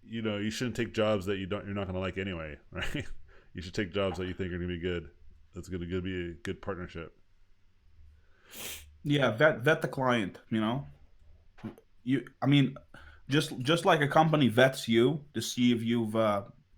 [SPEAKER 1] you shouldn't take jobs that you're not going to like anyway, right? You should take jobs that you think are going to be good. That's going to be a good partnership.
[SPEAKER 2] Yeah, vet the client. I mean, just like a company vets you to see if you've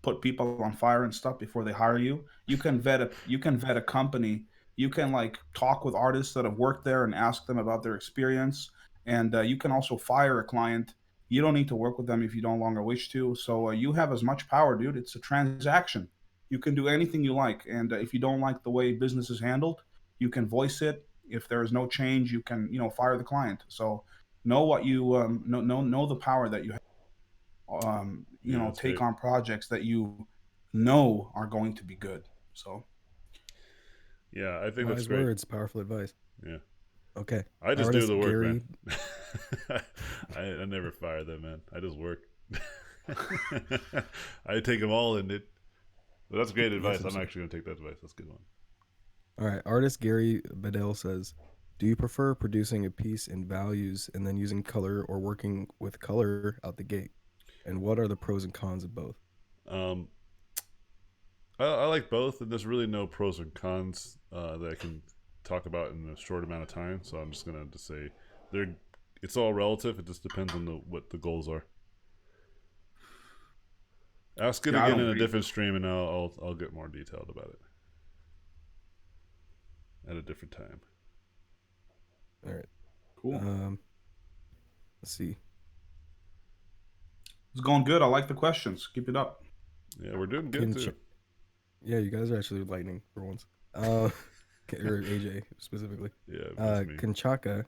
[SPEAKER 2] put people on fire and stuff before they hire you. You can vet a company. You can like talk with artists that have worked there and ask them about their experience. And you can also fire a client. You don't need to work with them if you no longer wish to. So you have as much power, dude. It's a transaction. You can do anything you like. And if you don't like the way business is handled, you can voice it. If there is no change, you can fire the client. So know what you know the power that you have,
[SPEAKER 1] Yeah, that's
[SPEAKER 2] take
[SPEAKER 1] great.
[SPEAKER 2] on projects that you know are going to be good. So
[SPEAKER 1] Yeah, I think that's
[SPEAKER 3] Wise
[SPEAKER 1] great.
[SPEAKER 3] words, powerful advice.
[SPEAKER 1] Yeah.
[SPEAKER 3] Okay.
[SPEAKER 1] I just do
[SPEAKER 3] Artist
[SPEAKER 1] the work, man.
[SPEAKER 3] Gary.
[SPEAKER 1] I never fire them, man. I just work. I take them all in it. But that's great advice. I'm actually going to take that advice. That's a good one.
[SPEAKER 3] All right. Artist Gary Bedell says, do you prefer producing a piece in values and then using color or working with color out the gate? And what are the pros and cons of both?
[SPEAKER 1] Um, I like both, and there's really no pros and cons that I can talk about in a short amount of time. So I'm just going to say they're it's all relative. It just depends on what the goals are. Ask it
[SPEAKER 2] yeah, I
[SPEAKER 1] again
[SPEAKER 2] don't
[SPEAKER 1] in a
[SPEAKER 2] agree.
[SPEAKER 1] different stream, and I'll get more detailed about it at a different time.
[SPEAKER 3] All right.
[SPEAKER 2] Cool.
[SPEAKER 3] Let's see.
[SPEAKER 2] It's going good. I like the questions. Keep it up.
[SPEAKER 1] Yeah, we're doing good too.
[SPEAKER 3] Yeah, you guys are actually lightning for once. Or AJ specifically.
[SPEAKER 1] Yeah, that's me.
[SPEAKER 3] Kanchaka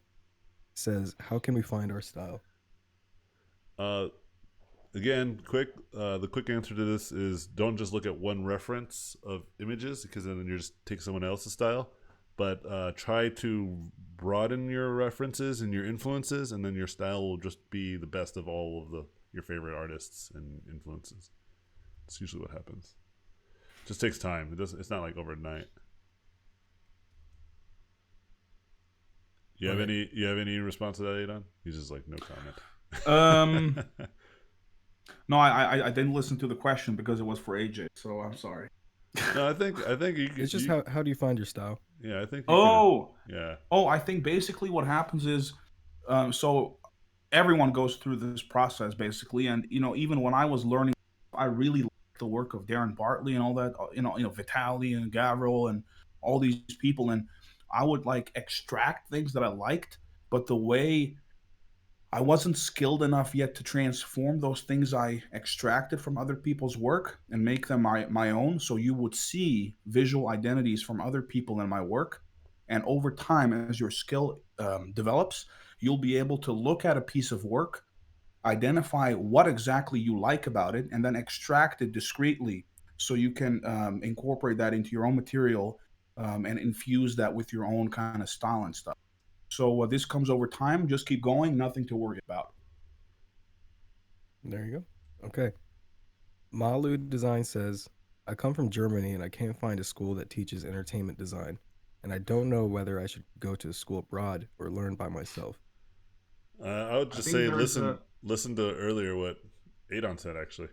[SPEAKER 3] says, how can we find our style?
[SPEAKER 1] Again, the quick answer to this is don't just look at one reference of images because then you're just take someone else's style, but try to broaden your references and your influences, and then your style will just be the best of all of your favorite artists and influences. It's usually what happens. It just takes time. It's not like overnight. You have any response to that, Adon? He's just like no
[SPEAKER 2] Um,
[SPEAKER 1] comment.
[SPEAKER 2] no, I didn't listen to the question because it was for AJ. So I'm sorry.
[SPEAKER 1] No, I think you can.
[SPEAKER 3] It's just how do you find your style?
[SPEAKER 1] Yeah, I think you can.
[SPEAKER 2] Oh,
[SPEAKER 1] Yeah.
[SPEAKER 2] I think basically what happens is, so everyone goes through this process basically, and even when I was learning, I really liked the work of Darren Bartley and all that, Vitali and Gavril and all these people, and I would like extract things that I liked, but the way I wasn't skilled enough yet to transform those things I extracted from other people's work and make them my own. So you would see visual identities from other people in my work. And over time, as your skill develops, you'll be able to look at a piece of work, identify what exactly you like about it, and then extract it discreetly so you can incorporate that into your own material and infuse that with your own kind of style and stuff. So this comes over time. Just keep going. Nothing to worry about.
[SPEAKER 3] There you go. Okay. Malu Design says, I come from Germany and I can't find a school that teaches entertainment design. And I don't know whether I should go to a school abroad or learn by myself.
[SPEAKER 1] I would
[SPEAKER 2] I
[SPEAKER 1] just
[SPEAKER 2] think
[SPEAKER 1] say
[SPEAKER 2] there's a
[SPEAKER 1] listen to earlier what Adon said actually,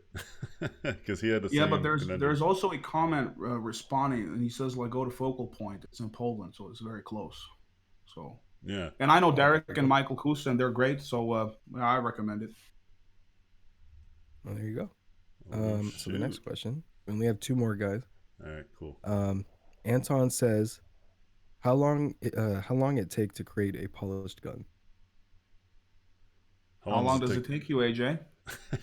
[SPEAKER 1] because he had the
[SPEAKER 2] yeah, but
[SPEAKER 1] same
[SPEAKER 2] there's
[SPEAKER 1] conundrum.
[SPEAKER 2] there's also a comment responding, and he says like go to Focal Point. It's in Poland, so it's very close. So,
[SPEAKER 1] Yeah.
[SPEAKER 2] and I know
[SPEAKER 3] Oh, there
[SPEAKER 2] Derek
[SPEAKER 3] you
[SPEAKER 2] and
[SPEAKER 3] go.
[SPEAKER 2] Michael Kusin, they're great. So I recommend it.
[SPEAKER 3] Well, there you go.
[SPEAKER 1] Oh
[SPEAKER 3] So the next
[SPEAKER 1] shoot.
[SPEAKER 3] question, we only have two more guys.
[SPEAKER 1] All right, cool.
[SPEAKER 3] Anton says, how long it take to create a polished gun?
[SPEAKER 1] How
[SPEAKER 2] How
[SPEAKER 1] long does
[SPEAKER 2] long
[SPEAKER 1] it
[SPEAKER 2] does it take you, AJ?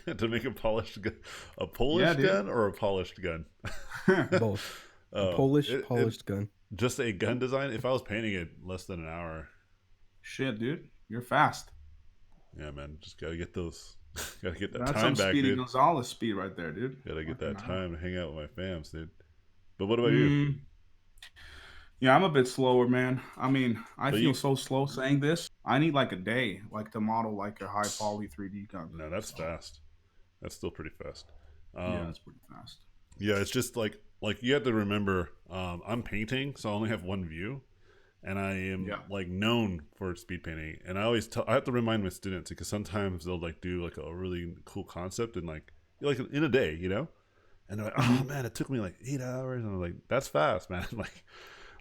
[SPEAKER 1] take to make a polished gun? A
[SPEAKER 2] Yeah,
[SPEAKER 1] Polish
[SPEAKER 2] dude.
[SPEAKER 1] gun or a polished gun?
[SPEAKER 3] Both. A
[SPEAKER 1] Oh,
[SPEAKER 3] Polish polished gun.
[SPEAKER 1] just a gun design. If I was painting it, less than an hour.
[SPEAKER 2] Shit, dude, you're fast.
[SPEAKER 1] Yeah, man, just gotta get those. Gotta get that
[SPEAKER 2] That's
[SPEAKER 1] time
[SPEAKER 2] some
[SPEAKER 1] back,
[SPEAKER 2] Speedy
[SPEAKER 1] dude.
[SPEAKER 2] Gonzalez speed right there, dude.
[SPEAKER 1] Gotta get
[SPEAKER 2] Fucking
[SPEAKER 1] that
[SPEAKER 2] hell.
[SPEAKER 1] time to hang out with my fams, dude. But what about you?
[SPEAKER 2] Mm, yeah, I'm a bit slower, man. I mean, I
[SPEAKER 1] But
[SPEAKER 2] feel
[SPEAKER 1] you,
[SPEAKER 2] so slow saying this. I need like a day, like to model like a high poly 3D gun.
[SPEAKER 1] no, that's
[SPEAKER 2] So
[SPEAKER 1] fast. That's still pretty fast.
[SPEAKER 2] yeah,
[SPEAKER 1] Um,
[SPEAKER 2] it's pretty fast.
[SPEAKER 1] yeah, it's just like you have to remember. I'm painting, so I only have one view, and I am
[SPEAKER 2] Yeah.
[SPEAKER 1] like known for speed painting. And I have to remind my students because sometimes they'll like do like a really cool concept and like in a day, and they're like, oh
[SPEAKER 2] Hmm.
[SPEAKER 1] man, it took me like 8 hours, and I'm like, that's fast, man.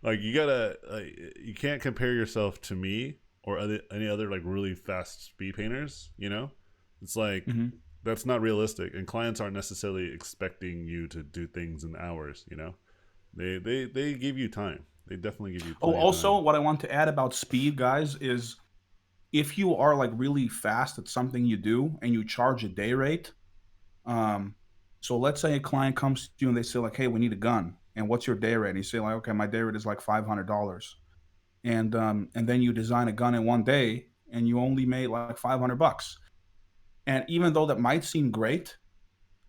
[SPEAKER 1] Like you gotta you can't compare yourself to me or any other like really fast speed painters. It's like
[SPEAKER 2] Hmm.
[SPEAKER 1] that's not realistic, and clients aren't necessarily expecting you to do things in hours. They give you time. They definitely give you
[SPEAKER 2] Oh,
[SPEAKER 1] plenty of
[SPEAKER 2] also,
[SPEAKER 1] time.
[SPEAKER 2] what I want to add about speed, guys, is if you are like really fast at something you do and you charge a day rate, um, so let's say a client comes to you and they say like, "Hey, we need a gun," and what's your day rate? And you say like, "Okay, my day rate is like $500," and then you design a gun in one day and you only made like $500. And even though that might seem great,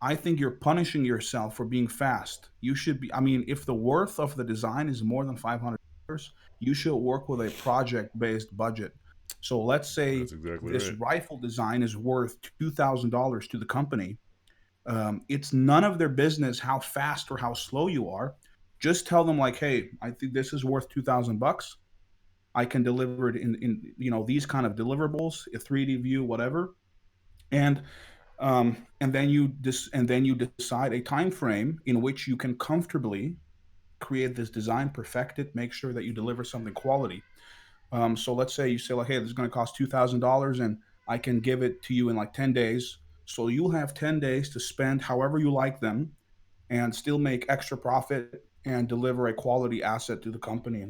[SPEAKER 2] I think you're punishing yourself for being fast. You should be, I mean, if the worth of the design is more than $500, you should work with a project based budget. So let's say
[SPEAKER 1] That's exactly
[SPEAKER 2] this
[SPEAKER 1] right.
[SPEAKER 2] rifle design is worth $2,000 to the company. It's none of their business how fast or how slow you are. Just tell them like, hey, I think this is worth $2,000. I can deliver it in these kind of deliverables, a 3D view, whatever, and and then you decide a time frame in which you can comfortably create this design, perfect it, make sure that you deliver something quality. So let's say you say like, hey, this is going to cost $2,000, and I can give it to you in like 10 days. So you'll have 10 days to spend however you like them, and still make extra profit and deliver a quality asset to the company.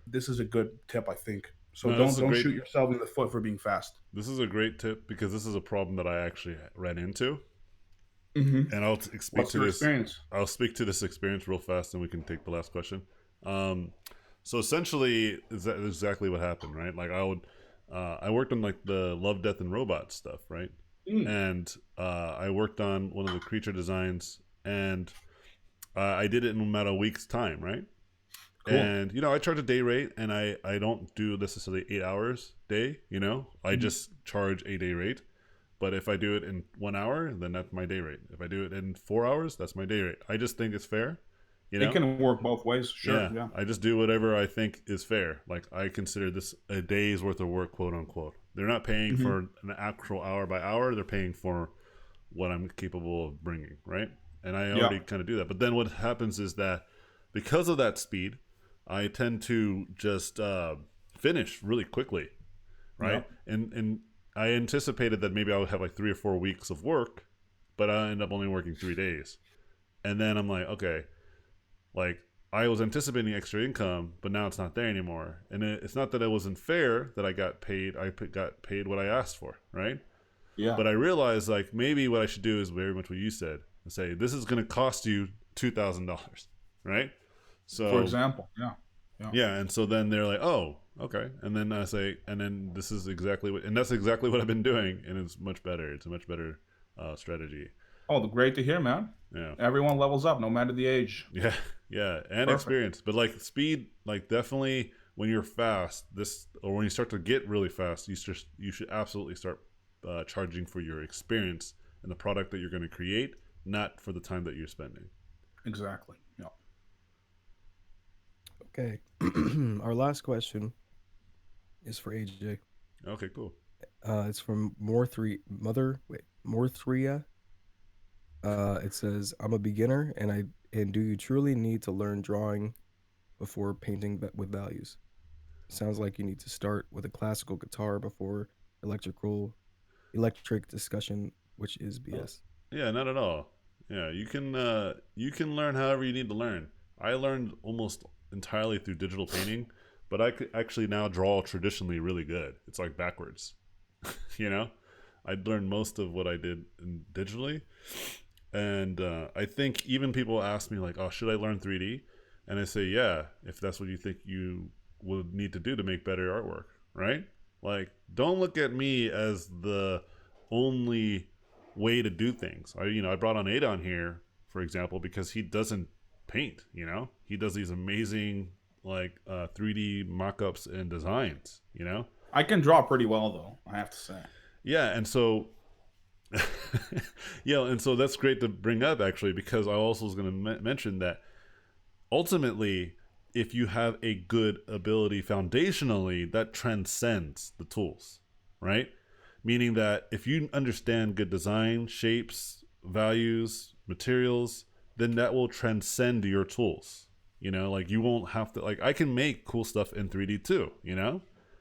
[SPEAKER 2] This is a good tip, I think. So
[SPEAKER 1] No, this is a
[SPEAKER 2] don't
[SPEAKER 1] great
[SPEAKER 2] shoot yourself in the foot for being fast.
[SPEAKER 1] this is a great tip because this is a problem that I actually ran into,
[SPEAKER 2] Hmm.
[SPEAKER 1] and speak
[SPEAKER 2] What's
[SPEAKER 1] to
[SPEAKER 2] your
[SPEAKER 1] this.
[SPEAKER 2] experience?
[SPEAKER 1] I'll speak to this experience real fast, and we can take the last question. Um, so essentially, is that exactly what happened, right? Like I worked on like the Love, Death, and Robots stuff, right?
[SPEAKER 2] Mm,
[SPEAKER 1] And I worked on one of the creature designs, and I did it in about a week's time, right?
[SPEAKER 2] cool.
[SPEAKER 1] And I charge a day rate, and I don't do necessarily 8 hours day. I
[SPEAKER 2] Mhm.
[SPEAKER 1] just charge a day rate. But if I do it in 1 hour, then that's my day rate. If I do it in 4 hours, that's my day rate. I just think it's fair, you
[SPEAKER 2] It
[SPEAKER 1] know?
[SPEAKER 2] can work both ways. Sure.
[SPEAKER 1] Yeah,
[SPEAKER 2] Yeah.
[SPEAKER 1] I just do whatever I think is fair. Like I consider this a day's worth of work, quote unquote. They're not paying
[SPEAKER 2] Hmm.
[SPEAKER 1] for an actual hour by hour. They're paying for what I'm capable of bringing, right? And I
[SPEAKER 2] Yeah.
[SPEAKER 1] already kind of do that. But then what happens is that because of that speed, I tend to just finish really quickly,
[SPEAKER 2] Yeah.
[SPEAKER 1] right? And I anticipated that maybe I would have like 3 or 4 weeks of work, but I end up only working 3 days. And then I'm like, okay, like I was anticipating extra income, but now it's not there anymore. And it's not that it wasn't fair that I got paid. Got paid what I asked for, right?
[SPEAKER 2] Yeah.
[SPEAKER 1] But I realized like maybe what I should do is very much what you said and say this is going to cost you $2,000, right?
[SPEAKER 2] For
[SPEAKER 1] So
[SPEAKER 2] example. Yeah. Yeah.
[SPEAKER 1] yeah, and so then they're like, oh, okay, and then I say, and then this is exactly what, and that's exactly what I've been doing, and it's much better. It's a much better strategy.
[SPEAKER 2] Oh, great to hear, man.
[SPEAKER 1] Yeah,
[SPEAKER 2] Everyone levels up, no matter the age.
[SPEAKER 1] yeah, yeah, and
[SPEAKER 2] Perfect.
[SPEAKER 1] experience. But like speed, like definitely when you're fast, or when you start to get really fast, you should absolutely start charging for your experience and the product that you're going to create, not for the time that you're spending.
[SPEAKER 2] Exactly. Yeah.
[SPEAKER 3] Okay. Our last question is for AJ.
[SPEAKER 1] Okay, cool.
[SPEAKER 3] It's from More3. It says, "I'm a beginner, and do you truly need to learn drawing before painting with values?" sounds like you need to start with a classical guitar before electric discussion, which is
[SPEAKER 1] Oh,
[SPEAKER 3] BS.
[SPEAKER 1] yeah, not at all. Yeah, you can learn however you need to learn. I learned almost entirely through digital painting, but I could actually now draw traditionally really good. It's like backwards, you know. I learned most of what I did digitally, and I think even people ask me like, "Oh, should I learn 3D?" And I say, "Yeah, if that's what you think you would need to do to make better artwork, right?" Like, don't look at me as the only way to do things. I brought on Edon here, for example, because he doesn't paint. He does these amazing 3D mock-ups and designs.
[SPEAKER 2] I can draw pretty well, though, I have to say.
[SPEAKER 1] Yeah, and so yeah, and so that's great to bring up actually, because I also was going to mention that ultimately, if you have a good ability foundationally, that transcends the tools, right? Meaning that if you understand good design, shapes, values, materials, then that will transcend your tools. Like you won't have to, like, I can make cool stuff in 3D too,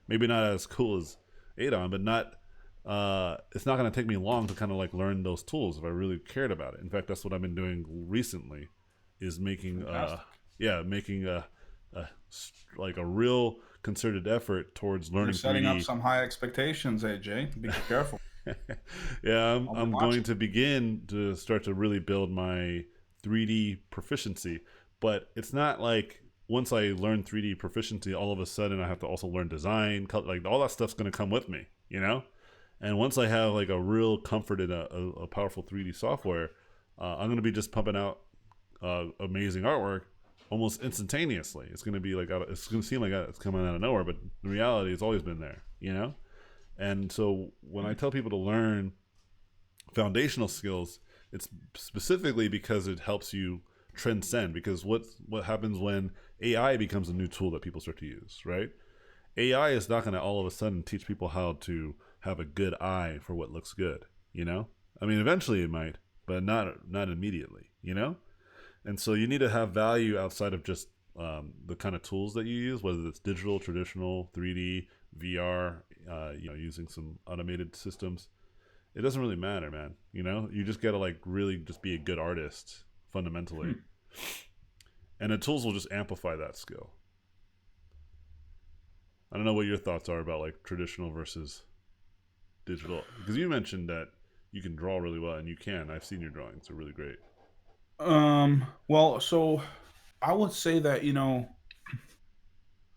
[SPEAKER 1] Maybe not as cool as Adon, but not it's not going to take me long to kind of like learn those tools if I really cared about it. In fact, that's what I've been doing recently, is making
[SPEAKER 2] Fantastic.
[SPEAKER 1] making a like a real concerted effort towards
[SPEAKER 2] You're
[SPEAKER 1] learning
[SPEAKER 2] setting up
[SPEAKER 1] 3D.
[SPEAKER 2] some high expectations, AJ. Be careful.
[SPEAKER 1] Yeah,
[SPEAKER 2] I'll be
[SPEAKER 1] I'm going
[SPEAKER 2] watching.
[SPEAKER 1] to begin to start to really build my 3D proficiency, but it's not like once I learn 3D proficiency, all of a sudden I have to also learn design, like all that stuff's going to come with me. And once I have like a real comfort in a powerful 3D software, I'm going to be just pumping out amazing artwork almost instantaneously. It's going to be like it's going to seem like it's coming out of nowhere, but in reality, it's always been there. And so when I tell people to learn foundational skills, it's specifically because it helps you transcend. Because what happens when AI becomes a new tool that people start to use, right? AI is not going to all of a sudden teach people how to have a good eye for what looks good. I mean, eventually it might, but not immediately. And so you need to have value outside of just the kind of tools that you use, whether it's digital, traditional, 3D, VR, using some automated systems. It doesn't really matter, man. You just got to like really just be a good artist fundamentally.
[SPEAKER 2] Hmm.
[SPEAKER 1] And the tools will just amplify that skill. I don't know what your thoughts are about like traditional versus digital, because you mentioned that you can draw really well, and you can. I've seen your drawings; they're really great.
[SPEAKER 2] Well, so I would say that,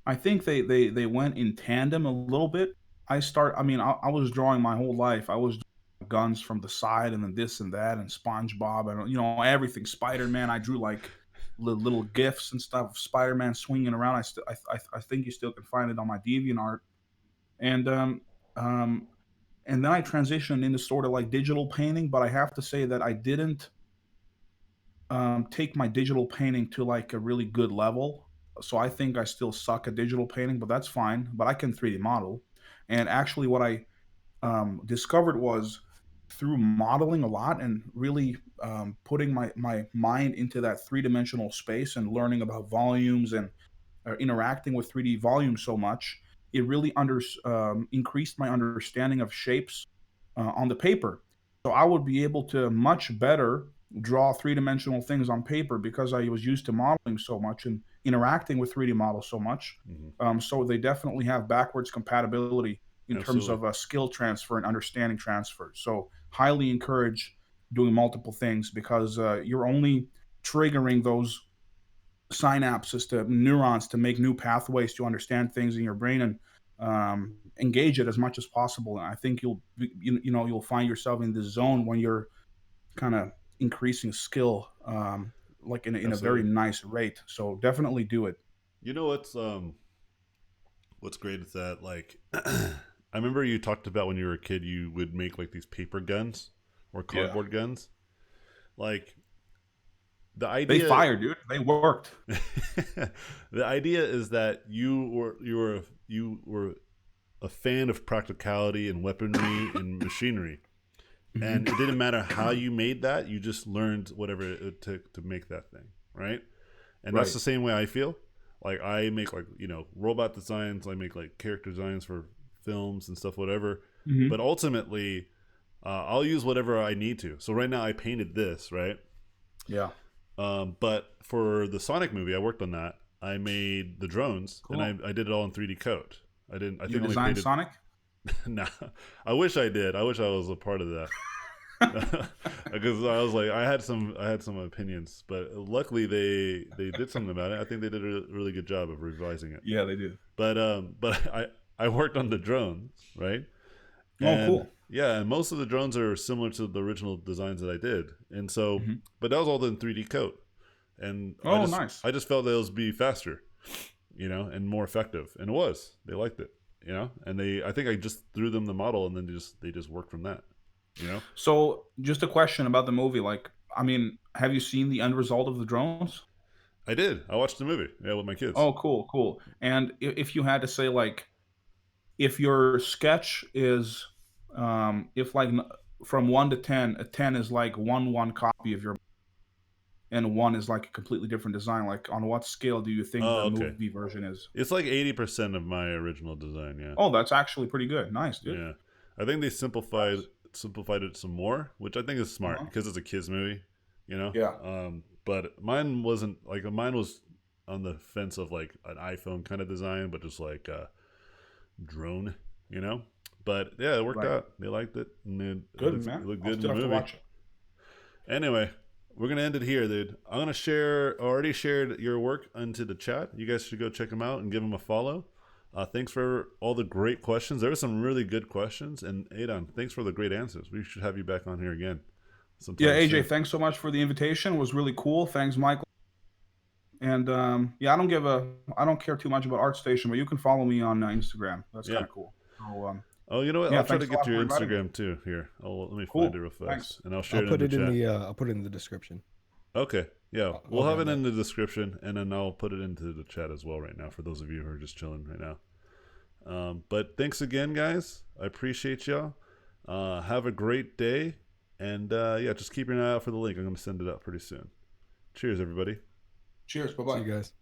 [SPEAKER 2] I think they went in tandem a little bit. I mean, I was drawing my whole life. I was drawing guns from the side and then this and that and SpongeBob and, everything. Spider-Man. I drew like little gifs and stuff of Spider-Man swinging around. I think you still can find it on my DeviantArt. And um, and then I transitioned into sort of like digital painting, but I have to say that I didn't take my digital painting to like a really good level. So I think I still suck at digital painting, but that's fine. But I can 3D model. And actually, what I discovered was through modeling a lot and really putting my mind into that three-dimensional space and learning about volumes and interacting with 3D volumes so much, it really increased my understanding of shapes on the paper. So I would be able to much better draw three-dimensional things on paper because I was used to modeling so much and interacting with 3D models so much.
[SPEAKER 1] Hmm.
[SPEAKER 2] So they definitely have backwards compatibility in terms
[SPEAKER 1] Absolutely.
[SPEAKER 2] of skill transfer and understanding transfer. So highly encourage doing multiple things because you're only triggering those synapses to neurons to make new pathways to understand things in your brain and engage it as much as possible. And I think you'll find yourself in this zone when you're kind of increasing skill, like in a very
[SPEAKER 1] Absolutely.
[SPEAKER 2] nice rate. So definitely do it.
[SPEAKER 1] You know what's great is that like I remember you talked about when you were a kid you would make like these paper guns or
[SPEAKER 2] Yeah,
[SPEAKER 1] cardboard guns. Like the
[SPEAKER 2] they
[SPEAKER 1] idea
[SPEAKER 2] fired, dude. They worked.
[SPEAKER 1] the idea is that you were a fan of practicality and weaponry and machinery.
[SPEAKER 2] Mhm.
[SPEAKER 1] And it didn't matter how you made that, you just learned whatever it took to make that thing, right? And that's
[SPEAKER 2] Right.
[SPEAKER 1] the same way I feel. Like I make like robot designs. I make like character designs for films and stuff, whatever.
[SPEAKER 2] Hmm.
[SPEAKER 1] But ultimately, I'll use whatever I need to. So right now I painted this, right?
[SPEAKER 2] Yeah.
[SPEAKER 1] But for the Sonic movie, I worked on that. I made the drones, and
[SPEAKER 2] Cool.
[SPEAKER 1] I did it all in 3D code. I didn't. I
[SPEAKER 2] You
[SPEAKER 1] think I only
[SPEAKER 2] designed
[SPEAKER 1] painted.
[SPEAKER 2] Sonic?
[SPEAKER 1] Nah, I wish I did. I wish I was a part of that. Because I was like, I had some opinions, but luckily they did something about it. I think they did a really good job of revising it.
[SPEAKER 2] Yeah, they do.
[SPEAKER 1] But I worked on the drones, right?
[SPEAKER 2] Oh,
[SPEAKER 1] And
[SPEAKER 2] cool.
[SPEAKER 1] yeah, and most of the drones are similar to the original designs that I did, and so,
[SPEAKER 2] Hmm.
[SPEAKER 1] but that was all in 3D code, and
[SPEAKER 2] Oh, nice.
[SPEAKER 1] I just felt that it would be faster, and more effective, and it was. They liked it, and I think I just threw them the model, and then they just worked from that, you know.
[SPEAKER 2] So, just a question about the movie. Like, I mean, have you seen the end result of the drones?
[SPEAKER 1] I did. I watched the movie, yeah, with my kids.
[SPEAKER 2] Oh, cool, cool. And if you had to say, like, if your sketch is, if like from 1 to 10, a 10 is like one copy of your, and one is like a completely different design. Like, on what scale do you think
[SPEAKER 1] Oh,
[SPEAKER 2] the
[SPEAKER 1] okay.
[SPEAKER 2] movie version is?
[SPEAKER 1] It's like 80% of my original design. Yeah.
[SPEAKER 2] Oh, that's actually pretty good. Nice, dude.
[SPEAKER 1] Yeah, I think they
[SPEAKER 2] Nice.
[SPEAKER 1] simplified it some more, which I think is smart
[SPEAKER 2] Uh-huh.
[SPEAKER 1] because it's a kids movie, you know.
[SPEAKER 2] Yeah.
[SPEAKER 1] But mine wasn't like mine was on the fence of like an iPhone kind of design, but just like a drone, you know. But yeah, it worked
[SPEAKER 2] Right.
[SPEAKER 1] out. They liked it, and
[SPEAKER 2] Good,
[SPEAKER 1] it
[SPEAKER 2] man.
[SPEAKER 1] looked
[SPEAKER 2] I'll
[SPEAKER 1] good in
[SPEAKER 2] still
[SPEAKER 1] the
[SPEAKER 2] have to
[SPEAKER 1] movie.
[SPEAKER 2] watch it.
[SPEAKER 1] Anyway, we're gonna end it here, dude. I'm gonna share. Already shared your work into the chat. You guys should go check them out and give them a follow. Thanks for all the great questions. There were some really good questions, and Adon, thanks for the great answers. We should have you back on here again
[SPEAKER 2] Yeah,
[SPEAKER 1] sometime
[SPEAKER 2] AJ,
[SPEAKER 1] soon.
[SPEAKER 2] thanks so much for the invitation. It was really cool. Thanks, Michael. And yeah, I don't care too much about ArtStation, but you can follow me on Instagram. That's
[SPEAKER 1] Yeah.
[SPEAKER 2] kind of cool. So
[SPEAKER 1] Oh, you know what?
[SPEAKER 2] yeah,
[SPEAKER 1] I'll try to
[SPEAKER 2] thanks a
[SPEAKER 1] get
[SPEAKER 2] lot
[SPEAKER 1] your
[SPEAKER 2] for inviting me.
[SPEAKER 1] Instagram too. Here, let me find it
[SPEAKER 2] Cool.
[SPEAKER 1] real fast,
[SPEAKER 2] Thanks.
[SPEAKER 1] and I'll share it in the chat.
[SPEAKER 3] I'll put it in the description.
[SPEAKER 1] Okay. Yeah,
[SPEAKER 3] I'll
[SPEAKER 1] we'll
[SPEAKER 3] be
[SPEAKER 1] have
[SPEAKER 3] on
[SPEAKER 1] it in
[SPEAKER 3] that.
[SPEAKER 1] the description, and then I'll put it into the chat as well right now for those of you who are just chilling right now. But thanks again, guys. I appreciate y'all. Have a great day, and yeah, just keep an eye out for the link. I'm going to send it out pretty soon. Cheers, everybody.
[SPEAKER 2] Cheers. Bye
[SPEAKER 3] See
[SPEAKER 2] bye.
[SPEAKER 3] you guys.